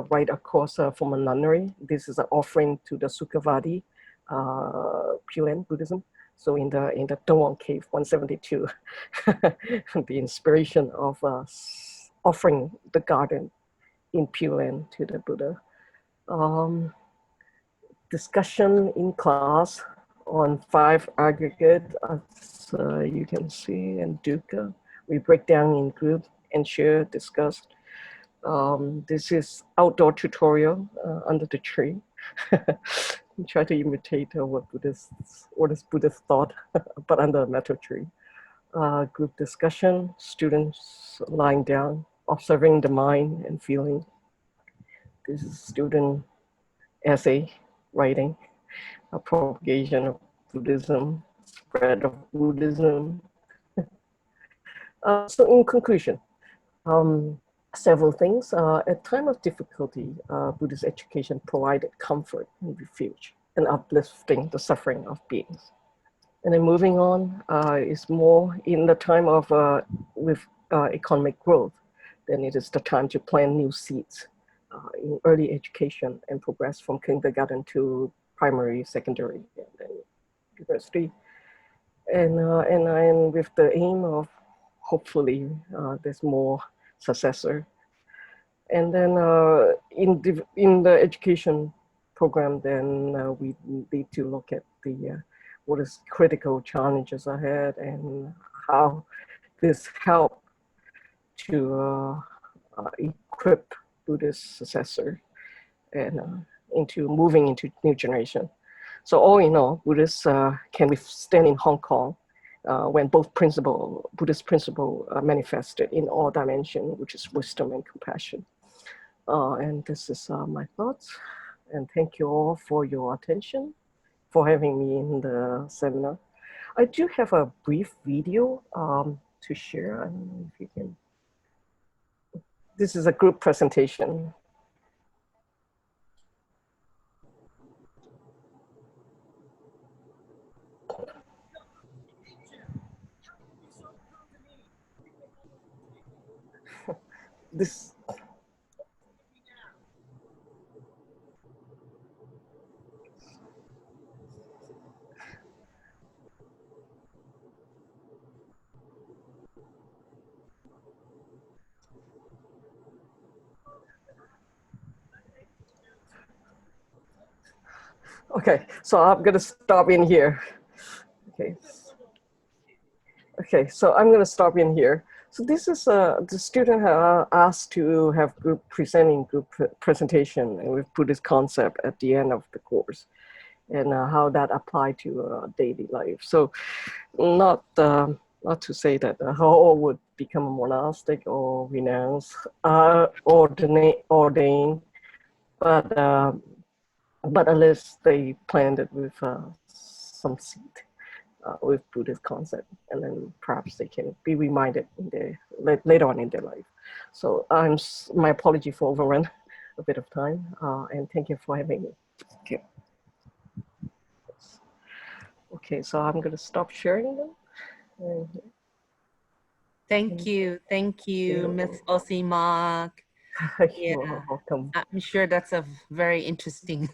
right across from a nunnery. This is an offering to the Sukhavati, Pure Land Buddhism. So in the Dong Wang Cave 172, the inspiration of offering the garden in Pure Land to the Buddha. Discussion in class on 5 aggregate, as you can see, and dukkha. We break down in group and share, discuss. This is outdoor tutorial under the tree. Try to imitate what is Buddhist thought, but under a metal tree. Group discussion, students lying down, observing the mind and feeling. This is student essay writing, a propagation of Buddhism, spread of Buddhism. So in conclusion, several things. At time of difficulty, Buddhist education provided comfort and refuge and uplifting the suffering of beings. And then moving on is more in the time of with economic growth, then it is the time to plant new seeds in early education and progress from kindergarten to primary, secondary, and then university. And with the aim of hopefully there's more successor. And then in the education program, then we need to look at the what is critical challenges ahead and how this help to equip Buddhist successor and into moving into new generation. So all in all, Buddhists can withstand in Hong Kong when both Buddhist principle manifested in all dimensions, which is wisdom and compassion. And this is my thoughts. And thank you all for your attention, for having me in the seminar. I do have a brief video to share. I don't know if you can. This is a group presentation. This. Okay, so I'm gonna stop in here. Okay. Okay, so I'm gonna stop in here. So this is the student asked to have group presentation with Buddhist concept at the end of the course, and how that apply to daily life. So not to say that how all would become a monastic or renounce, ordain, but at least they planted with some seed with Buddhist concept, and then perhaps they can be reminded in their later on in their life. So my apology for overrun a bit of time, and thank you for having me. Okay. Okay, so I'm going to stop sharing them. Thank you, Miss Osima. Yeah, You're welcome. I'm sure that's a very interesting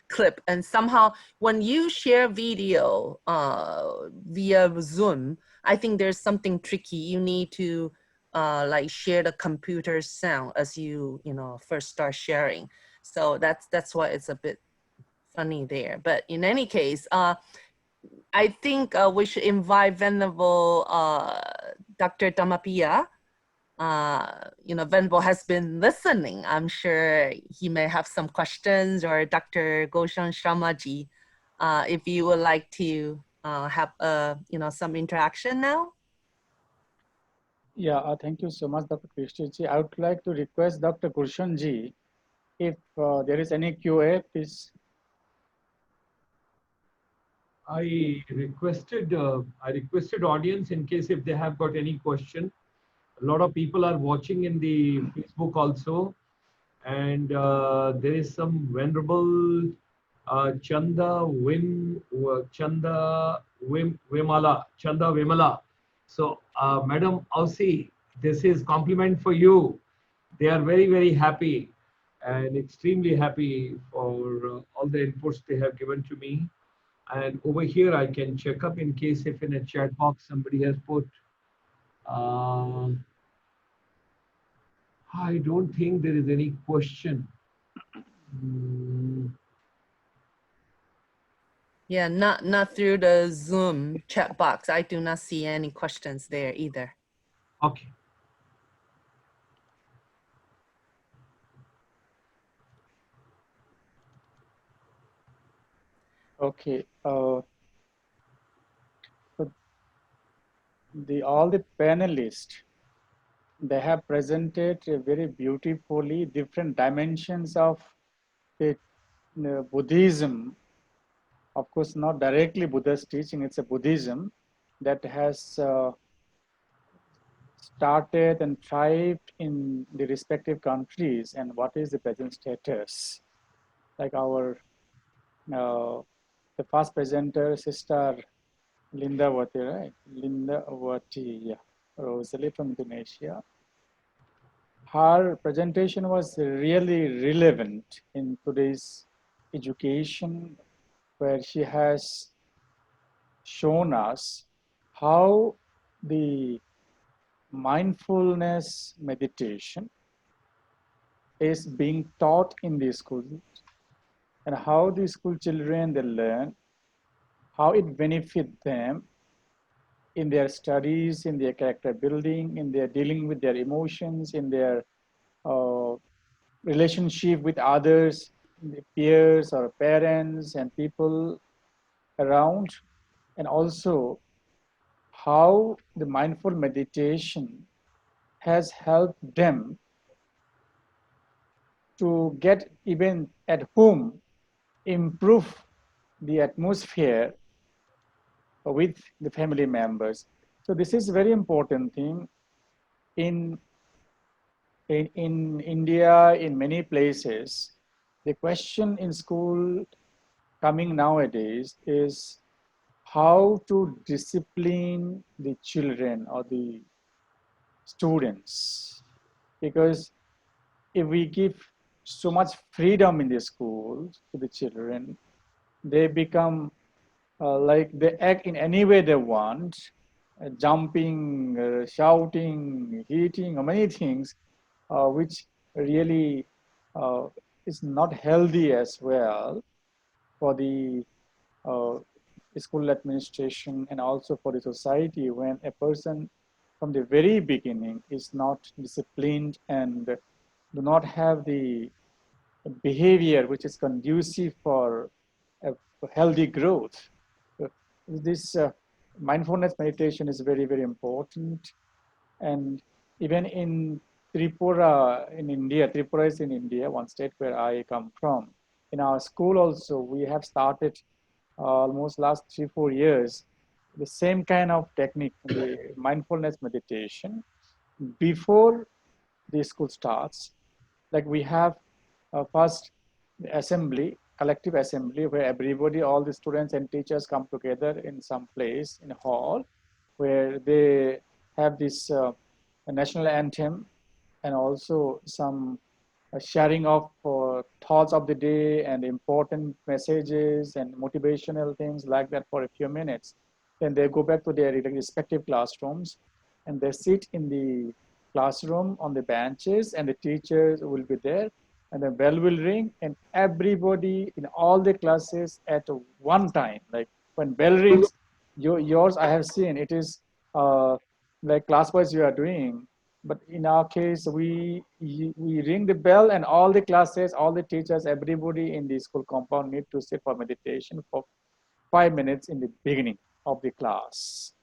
clip. And somehow when you share video via Zoom, I think there's something tricky. You need to like share the computer sound as you first start sharing. So that's why it's a bit funny there. But in any case, I think we should invite Venerable Dr. Dhammapiya. Venerable has been listening. I'm sure he may have some questions, or Dr. Goshan Sharmaji, if you would like to have some interaction now. Yeah, thank you so much, Dr. Christie. I would like to request Dr. Goshan ji, if there is any QA, please. I requested audience in case if they have got any question. A lot of people are watching in the Facebook also, and there is some venerable Chanda Vimala. So, Madam Aussie, this is compliment for you. They are very, very happy and extremely happy for all the inputs they have given to me. And over here, I can check up in case if in a chat box somebody has put. I don't think there is any question. Yeah, not through the Zoom chat box. I do not see any questions there either. Okay. Okay. All the panelists, they have presented very beautifully different dimensions of the Buddhism. Of course, not directly Buddha's teaching, it's a Buddhism that has started and thrived in the respective countries, and what is the present status. Like our, the first presenter, Sister Lindawaty, right? Lindawaty Roesli from Indonesia. Her presentation was really relevant in today's education, where she has shown us how the mindfulness meditation is being taught in the schools, and how the school children, they learn, how it benefits them in their studies, in their character building, in their dealing with their emotions, in their relationship with others, peers or parents and people around, and also how the mindful meditation has helped them to get even at home, improve the atmosphere with the family members. So this is very important thing in India, in many places. The question in school coming nowadays is how to discipline the children or the students. Because if we give so much freedom in the schools to the children, they become like they act in any way they want, jumping, shouting, hitting, or many things, which really is not healthy as well for the school administration and also for the society, when a person from the very beginning is not disciplined and do not have the behavior which is conducive for a healthy growth. This mindfulness meditation is very, very important. And even in Tripura in India, Tripura is in India, one state where I come from. In our school also, we have started almost last 3-4 years, the same kind of technique, the mindfulness meditation before the school starts. Like we have first the assembly, collective assembly, where everybody, all the students and teachers come together in some place, in a hall, where they have this national anthem and also some sharing of thoughts of the day and important messages and motivational things like that for a few minutes. Then they go back to their respective classrooms and they sit in the classroom on the benches, and the teachers will be there, and the bell will ring, and everybody in all the classes at one time, like when bell rings, yours I have seen, it is like class-wise you are doing. But in our case, we ring the bell, and all the classes, all the teachers, everybody in the school compound need to sit for meditation for 5 minutes in the beginning of the class.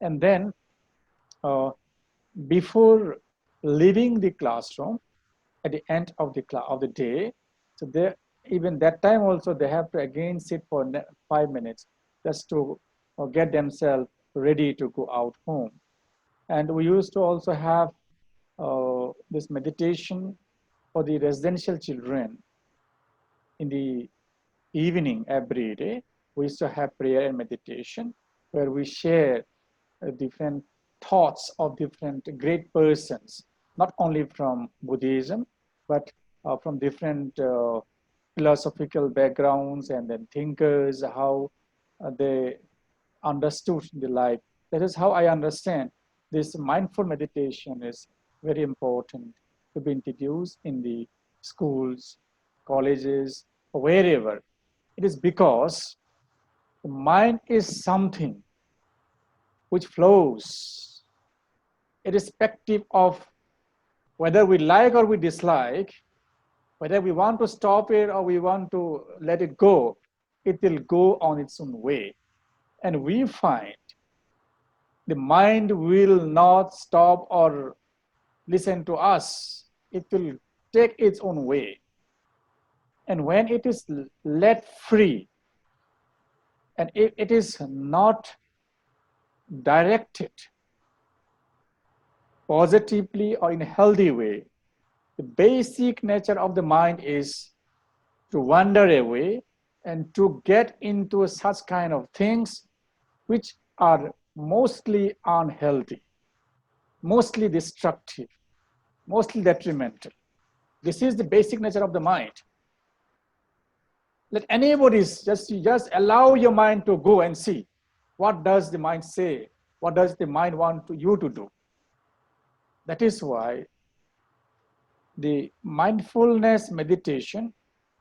And then before leaving the classroom at the end of the day, so they, even that time also, they have to again sit for 5 minutes just to get themselves ready to go out home. And we used to also have this meditation for the residential children in the evening every day. We used to have prayer and meditation where we share different thoughts of different great persons, not only from Buddhism, but from different philosophical backgrounds and then thinkers, how they understood the life. That is how I understand this mindful meditation is very important to be introduced in the schools, colleges, or wherever. It is because the mind is something which flows, irrespective of whether we like or we dislike, whether we want to stop it or we want to let it go, it will go on its own way. And we find the mind will not stop or listen to us. It will take its own way. And when it is let free, and it is not directed positively or in a healthy way, the basic nature of the mind is to wander away and to get into such kind of things which are mostly unhealthy, mostly destructive, mostly detrimental. This is the basic nature of the mind. Let anybody just allow your mind to go and see what does the mind say, what does the mind want you to do. That is why the mindfulness meditation,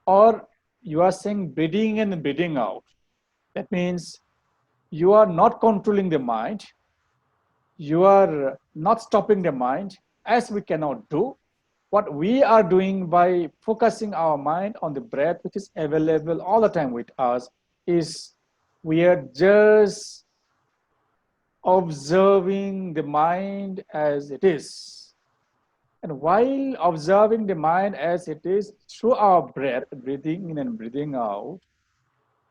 or you are saying breathing in and breathing out, that means you are not controlling the mind, you are not stopping the mind, as we cannot do. What we are doing by focusing our mind on the breath, which is available all the time with us, is we are just observing the mind as it is. And while observing the mind as it is through our breath, breathing in and breathing out,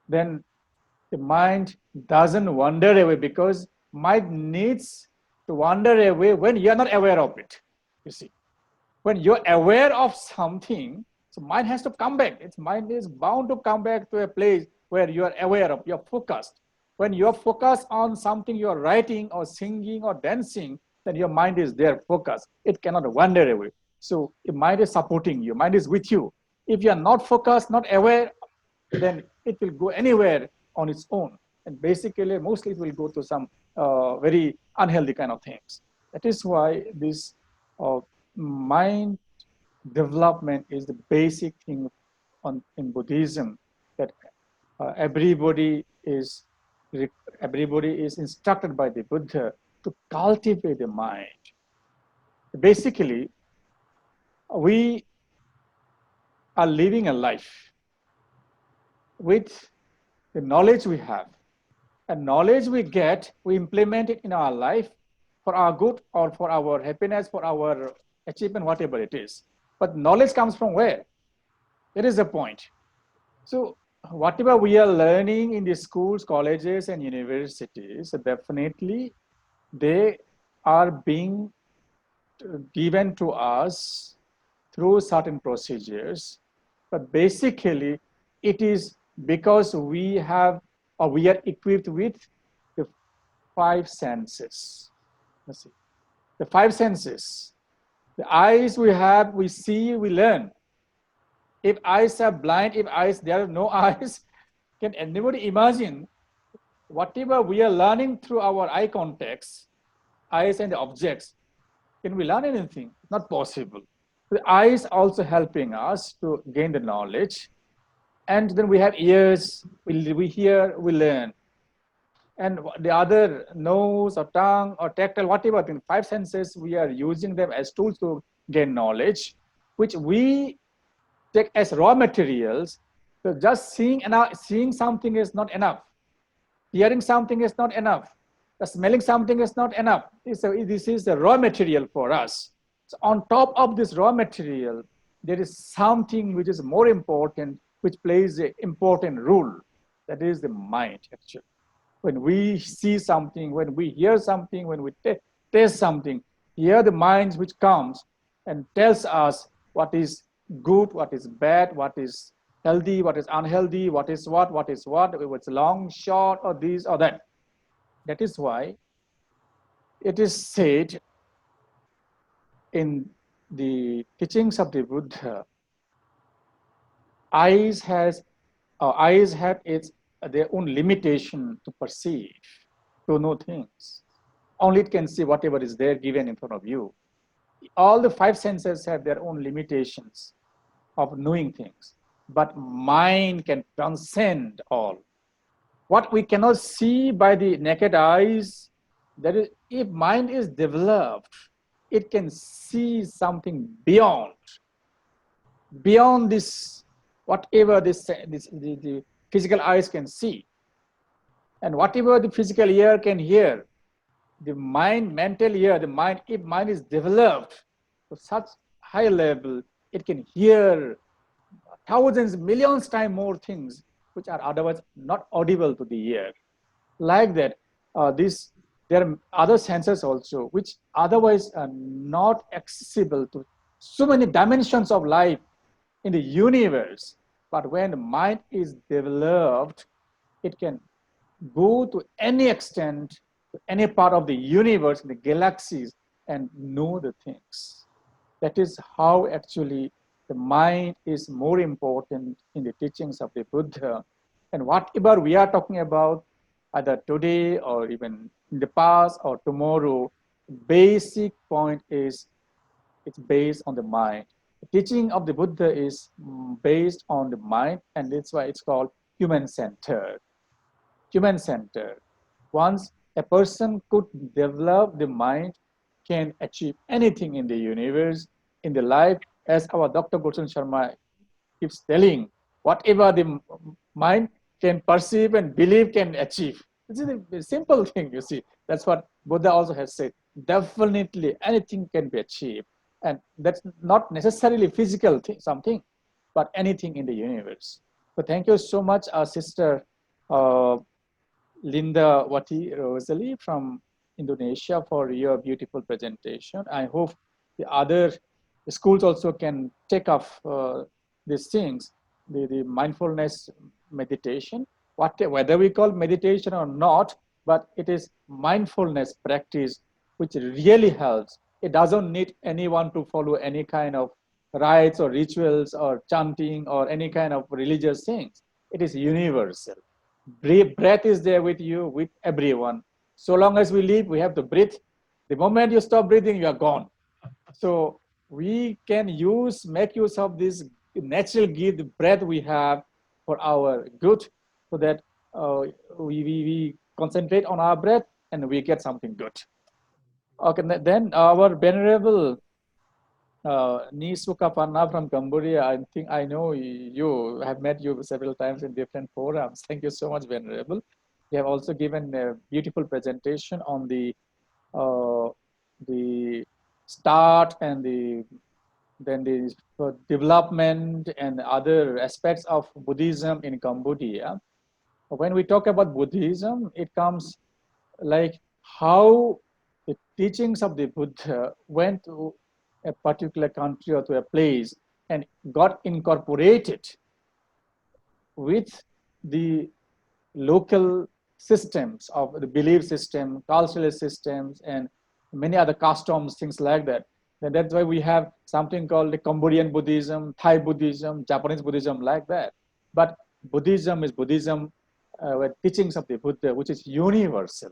then the mind doesn't wander away, because mind needs to wander away when you're not aware of it, you see. When you're aware of something, so mind has to come back. Its mind is bound to come back to a place where you're aware of, you're focused. When you're focused on something you're writing or singing or dancing, then your mind is there focused. It cannot wander away. So your mind is supporting you, mind is with you. If you're not focused, not aware, then it will go anywhere on its own. And basically, mostly it will go to some very unhealthy kind of things. That is why this mind development is the basic thing in Buddhism, that everybody is instructed by the Buddha to cultivate the mind. Basically, we are living a life with the knowledge we have. And knowledge we get, we implement it in our life for our good or for our happiness, for our achievement, whatever it is. But knowledge comes from where? That is the point. So whatever we are learning in the schools, colleges, and universities, definitely they are being given to us through certain procedures. But basically, it is because we have or we are equipped with the five senses. Let's see. The five senses. The eyes we have, we see, we learn. If eyes are blind, if eyes, there are no eyes, can anybody imagine whatever we are learning through our eye contacts, eyes and the objects, can we learn anything? Not possible. The eyes also helping us to gain the knowledge. And then we have ears, we hear, we learn. And the other nose or tongue or tactile, whatever, the five senses, we are using them as tools to gain knowledge, which we take as raw materials. So just seeing something is not enough. Hearing something is not enough. Smelling something is not enough. This is the raw material for us. So on top of this raw material, there is something which is more important, which plays an important role. That is the mind, actually. When we see something, when we hear something, when we taste something, here the mind which comes and tells us what is good, what is bad, what is healthy, what is unhealthy, what is what, what's long, short, or this or that. That is why it is said in the teachings of the Buddha, eyes have their own limitation to perceive, to know things. Only it can see whatever is there given in front of you. All the five senses have their own limitations of knowing things, but mind can transcend all. What we cannot see by the naked eyes, that is, if mind is developed, it can see something beyond this, whatever the physical eyes can see, and whatever the physical ear can hear. The mind, mental ear, if mind is developed to such high level, it can hear thousands, millions times more things which are otherwise not audible to the ear. Like that, there are other senses also which otherwise are not accessible to so many dimensions of life in the universe. But when the mind is developed, it can go to any extent, to any part of the universe, the galaxies, and know the things. That is how actually the mind is more important in the teachings of the Buddha. And whatever we are talking about, either today or even in the past or tomorrow, basic point is it's based on the mind. The teaching of the Buddha is based on the mind, and that's why it's called human-centered. Human-centered. Once a person could develop the mind, can achieve anything in the universe, in the life, as our Dr. Gulshan Sharma keeps telling, whatever the mind can perceive and believe can achieve. This is a simple thing, you see. That's what Buddha also has said. Definitely anything can be achieved. And that's not necessarily physical something, but anything in the universe. So thank you so much, our sister Lindawaty Roesli from Indonesia, for your beautiful presentation. I hope the other schools also can take up these things, the mindfulness meditation, whether we call meditation or not, but it is mindfulness practice which really helps. It doesn't need anyone to follow any kind of rites or rituals or chanting or any kind of religious things. It is universal. Breath is there with you, with everyone. So long as we live, we have to breathe. The moment you stop breathing, you are gone. So we can make use of this natural gift, the breath we have for our good, so that we concentrate on our breath and we get something good. Okay, then our venerable Nisukapanna from Cambodia. I think I know you. Have met you several times in different forums. Thank you so much, venerable. You have also given a beautiful presentation on the the start and then the development and other aspects of Buddhism in Cambodia. When we talk about Buddhism, it comes like how the teachings of the Buddha went to a particular country or to a place and got incorporated with the local systems of the belief system, cultural systems, and many other customs, things like that. And that's why we have something called the Cambodian Buddhism, Thai Buddhism, Japanese Buddhism, like that. But Buddhism is Buddhism with teachings of the Buddha, which is universal.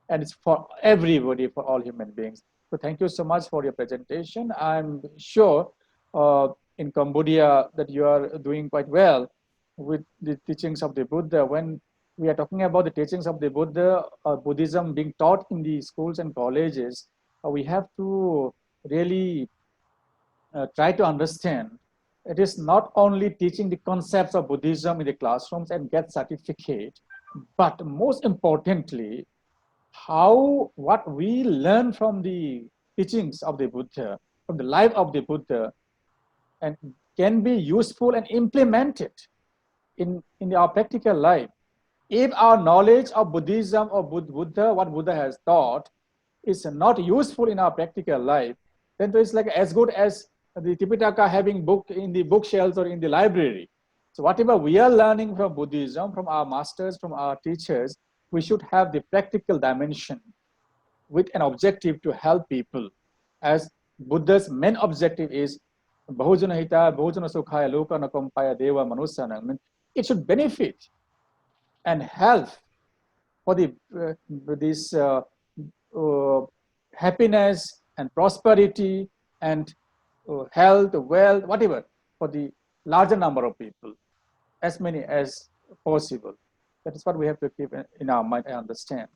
And it's for everybody, for all human beings. So thank you so much for your presentation. I'm sure in Cambodia that you are doing quite well with the teachings of the Buddha. When we are talking about the teachings of the Buddha, Buddhism being taught in the schools and colleges, we have to really try to understand it is not only teaching the concepts of Buddhism in the classrooms and get certificate, but most importantly, what we learn from the teachings of the Buddha, from the life of the Buddha, and can be useful and implemented in our practical life. If our knowledge of Buddhism or Buddha, what Buddha has taught, is not useful in our practical life, then it's like as good as the Tipitaka having book in the bookshelves or in the library. So whatever we are learning from Buddhism, from our masters, from our teachers, we should have the practical dimension with an objective to help people. As Buddha's main objective is Bahujana Hita, Bahujana Sukhaya, Loka Nakompaya, Deva Manusana. I mean, it should benefit and help for this happiness and prosperity and health, wealth, whatever, for the larger number of people, as many as possible. That is what we have to keep in our mind, I understand.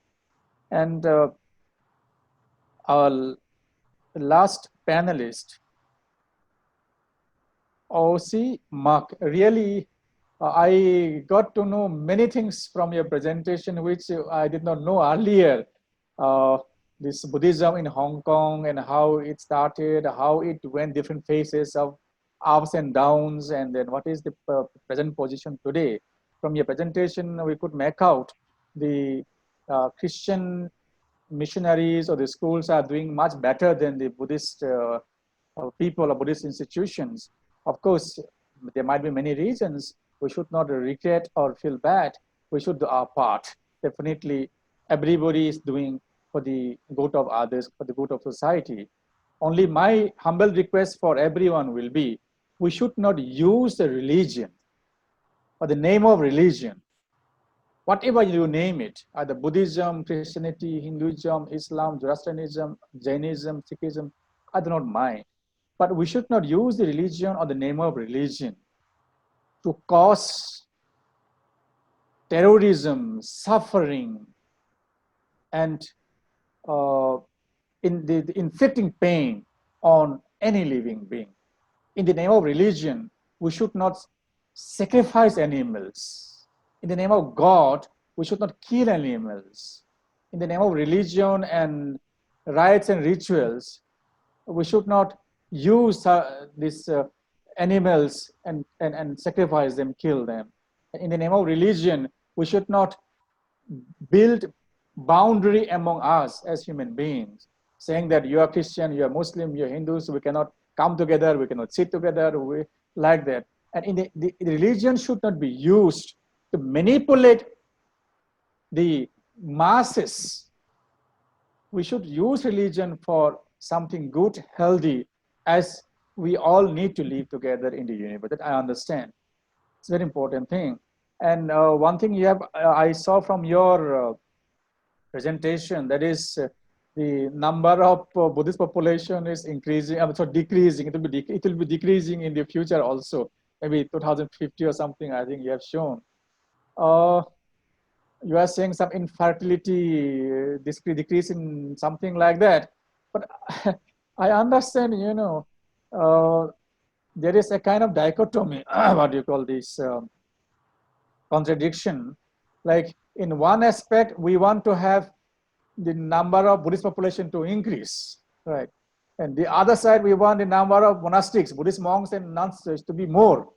And our last panelist, OC Mark, really, I got to know many things from your presentation, which I did not know earlier. This Buddhism in Hong Kong and how it started, how it went different phases of ups and downs, and then what is the present position today. From your presentation, we could make out the Christian missionaries or the schools are doing much better than the Buddhist people or Buddhist institutions. Of course, there might be many reasons. We should not regret or feel bad. We should do our part. Definitely, everybody is doing for the good of others, for the good of society. Only my humble request for everyone will be, we should not use the religion or the name of religion, whatever you name it, either Buddhism, Christianity, Hinduism, Islam, Zoroastrianism, Jainism, Sikhism, I do not mind. But we should not use the religion or the name of religion to cause terrorism, suffering, and inflicting pain on any living being. In the name of religion, we should not sacrifice animals. In the name of God, we should not kill animals. In the name of religion and rites and rituals, we should not use these animals and sacrifice them, kill them. In the name of religion, we should not build boundary among us as human beings, saying that you are Christian, you are Muslim, you are Hindu, so we cannot come together, we cannot sit together, like that. And the religion should not be used to manipulate the masses. We should use religion for something good, healthy, as we all need to live together in the universe. That I understand. It's a very important thing. And one thing you have, I saw from your presentation, that is the number of Buddhist population is increasing, so decreasing. It will be decreasing in the future also, maybe 2050 or something, I think you have shown. You are saying some infertility decrease in something like that. But I understand, you know, there is a kind of dichotomy, what do you call this, contradiction. Like in one aspect, we want to have the number of Buddhist population to increase, right? And the other side, we want the number of monastics, Buddhist monks and nuns to be more.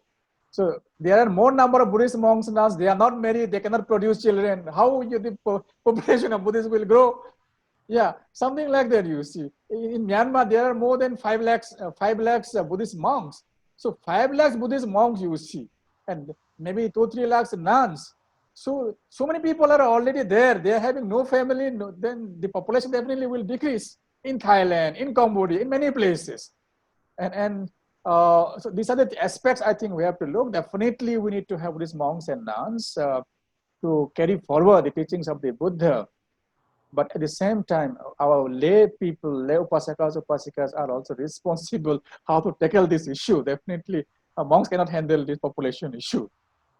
So there are more number of Buddhist monks and nuns. They are not married. They cannot produce children. How the population of Buddhists will grow? Yeah, something like that. You see, in Myanmar there are more than 5 lakhs Buddhist monks. So 5 lakhs Buddhist monks you see, and maybe 2-3 lakhs nuns. So many people are already there. They are having no family. Then the population definitely will decrease in Thailand, in Cambodia, in many places. So these are the aspects I think we have to look. Definitely, we need to have these monks and nuns to carry forward the teachings of the Buddha. But at the same time, our lay people, lay upasakas, upasikas are also responsible how to tackle this issue. Definitely, monks cannot handle this population issue.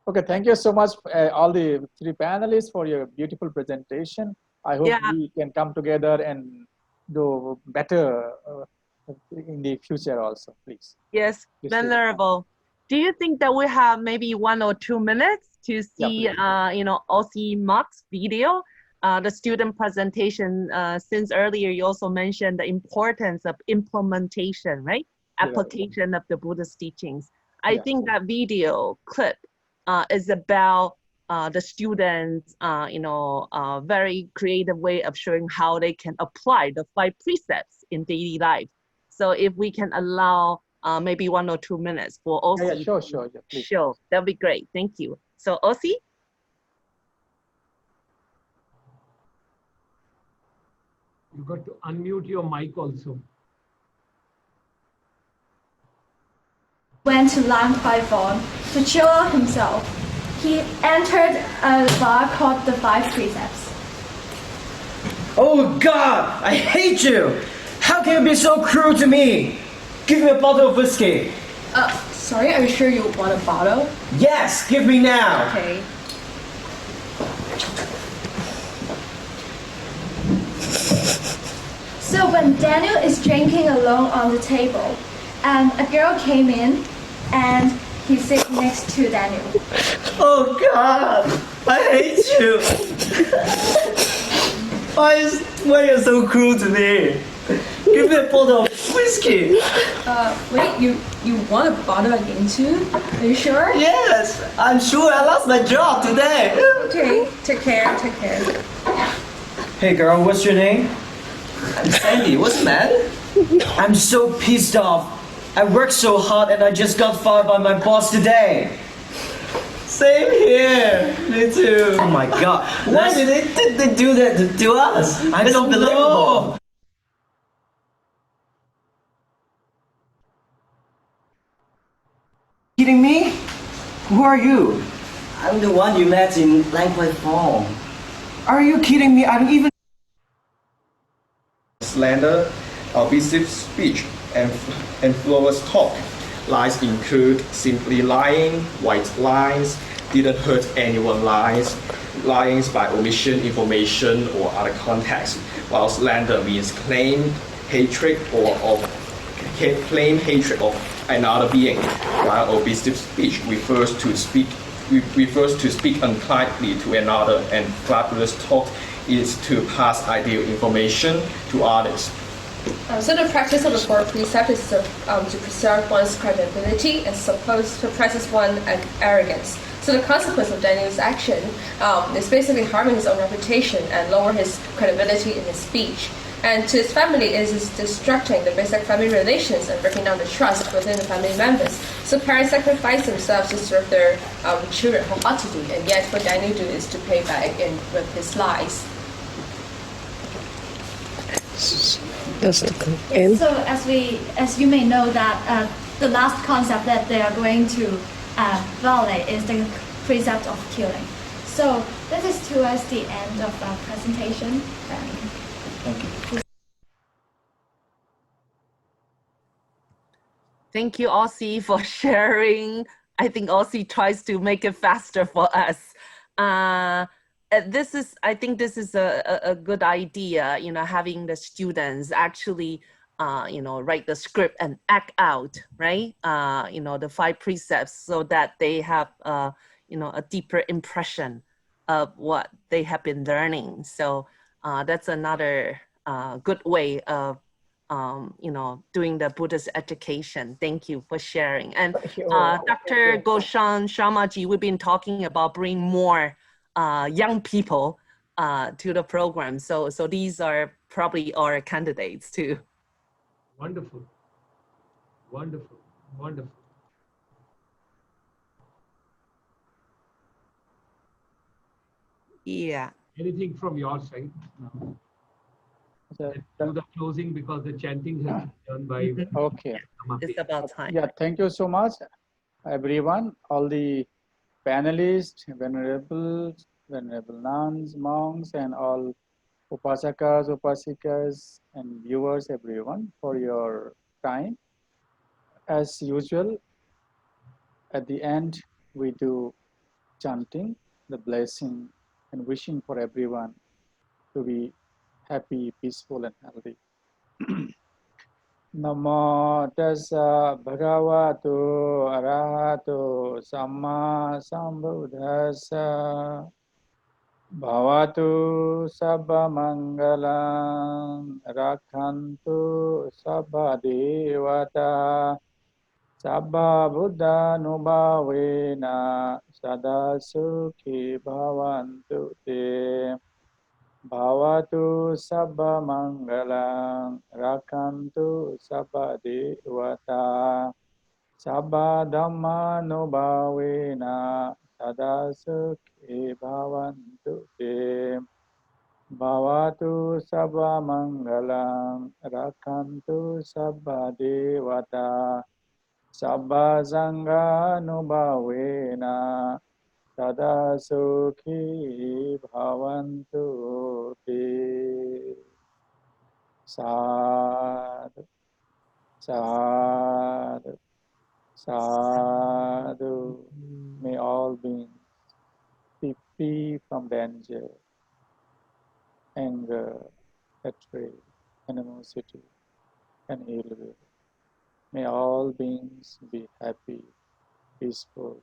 Okay, thank you so much, all the 3 panelists, for your beautiful presentation. I hope we can come together and do better in the future also, please. Yes, Venerable. Do you think that we have maybe 1 or 2 minutes to see, Aussie Mark's video? The student presentation, since earlier you also mentioned the importance of implementation, right? Application of the Buddhist teachings. I think that video clip is about the students, very creative way of showing how they can apply the 5 precepts in daily life. So if we can allow maybe 1 or 2 minutes for Aussie. Sure. Please. Sure, that'll be great. Thank you. So Aussie? You got to unmute your mic also. Went to Lang Phai to chill out himself. He entered a bar called the 5 Precepts. Oh God, I hate you! How can you be so cruel to me? Give me a bottle of whiskey. Sorry, are you sure you want a bottle? Yes, give me now. Okay. So when Daniel is drinking alone on the table, a girl came in and he sits next to Daniel. Oh God, I hate you. Why are you so cruel to me? Give me a bottle of whiskey. Wait, you want a bottle again too? Are you sure? Yes, I'm sure. I lost my job today. Okay, take care. Hey girl, what's your name? I'm Sandy. What's the matter? I'm so pissed off. I worked so hard and I just got fired by my boss today. Same here. Me too. Oh my God. Why did they do that to us? I don't know. Kidding me? Who are you? I'm the one you met in Language Farm. Are you kidding me? I don't even... Slander, abusive speech, and frivolous talk. Lies include simply lying, white lies, didn't hurt anyone lies, lying by omission, information, or other context, while slander means claim hatred of another being, while abusive speech refers to speak unkindly to another, and frivolous talk is to pass ideal information to others. So the practice of the 4 precepts is to preserve one's credibility and supposed to practice one's arrogance. So the consequence of Daniel's action is basically harming his own reputation and lower his credibility in his speech. And to his family, it is destructing the basic family relations and breaking down the trust within the family members. So parents sacrifice themselves to serve their children wholeheartedly, and yet what Daniel do is to pay back with his lies. That's the end. So as you may know that the last concept that they are going to violate is the precept of killing. So this is towards the end of our presentation. Thank you. Thank you, Aussie, for sharing. I think Aussie tries to make it faster for us. I think this is a good idea, having the students actually, write the script and act out, right? The 5 precepts, so that they have, a deeper impression of what they have been learning. So That's another good way of doing the Buddhist education. Thank you for sharing. And Dr. Goshan Sharmaji, we've been talking about bring more young people to the program. So these are probably our candidates too. Wonderful. Wonderful. Wonderful. Yeah. Anything from your side? No. Let's do the closing because the chanting has been done by Okay. It's about time. Yeah, thank you so much, everyone, all the panelists, venerable nuns, monks, and all upasakas, upasikas, and viewers, everyone, for your time. As usual, at the end, we do chanting, the blessing, and wishing for everyone to be happy, peaceful, and healthy. Namo tassa bhagavato arahato samma sambuddhassa bhavatu sabba mangalam rakhantu sabba devata sabba buddha nubhavena sada sukhi bhavantu te. Bhavatu sabba mangalam rakantu sabba devata sabba dhamma nubhavena sada sukhi bhavantu te. Bhavatu sabba mangalam rakantu sabba devata sabba sangha nubhavena Sada sukhi bhavantu te. Sadhu, sadhu, sadhu. May all beings be free from danger, anger, hatred, animosity, and ill will. May all beings be happy, peaceful,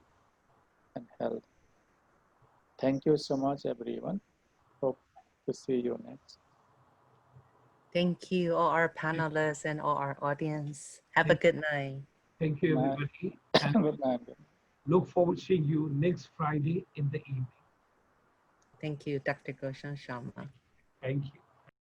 and healthy. Thank you so much, everyone. Hope to see you next. Thank you, all our panelists and all our audience. Have a good night. Thank you, everybody. Good night. Look forward to seeing you next Friday in the evening. Thank you, Dr. Goshan Sharma. Thank you.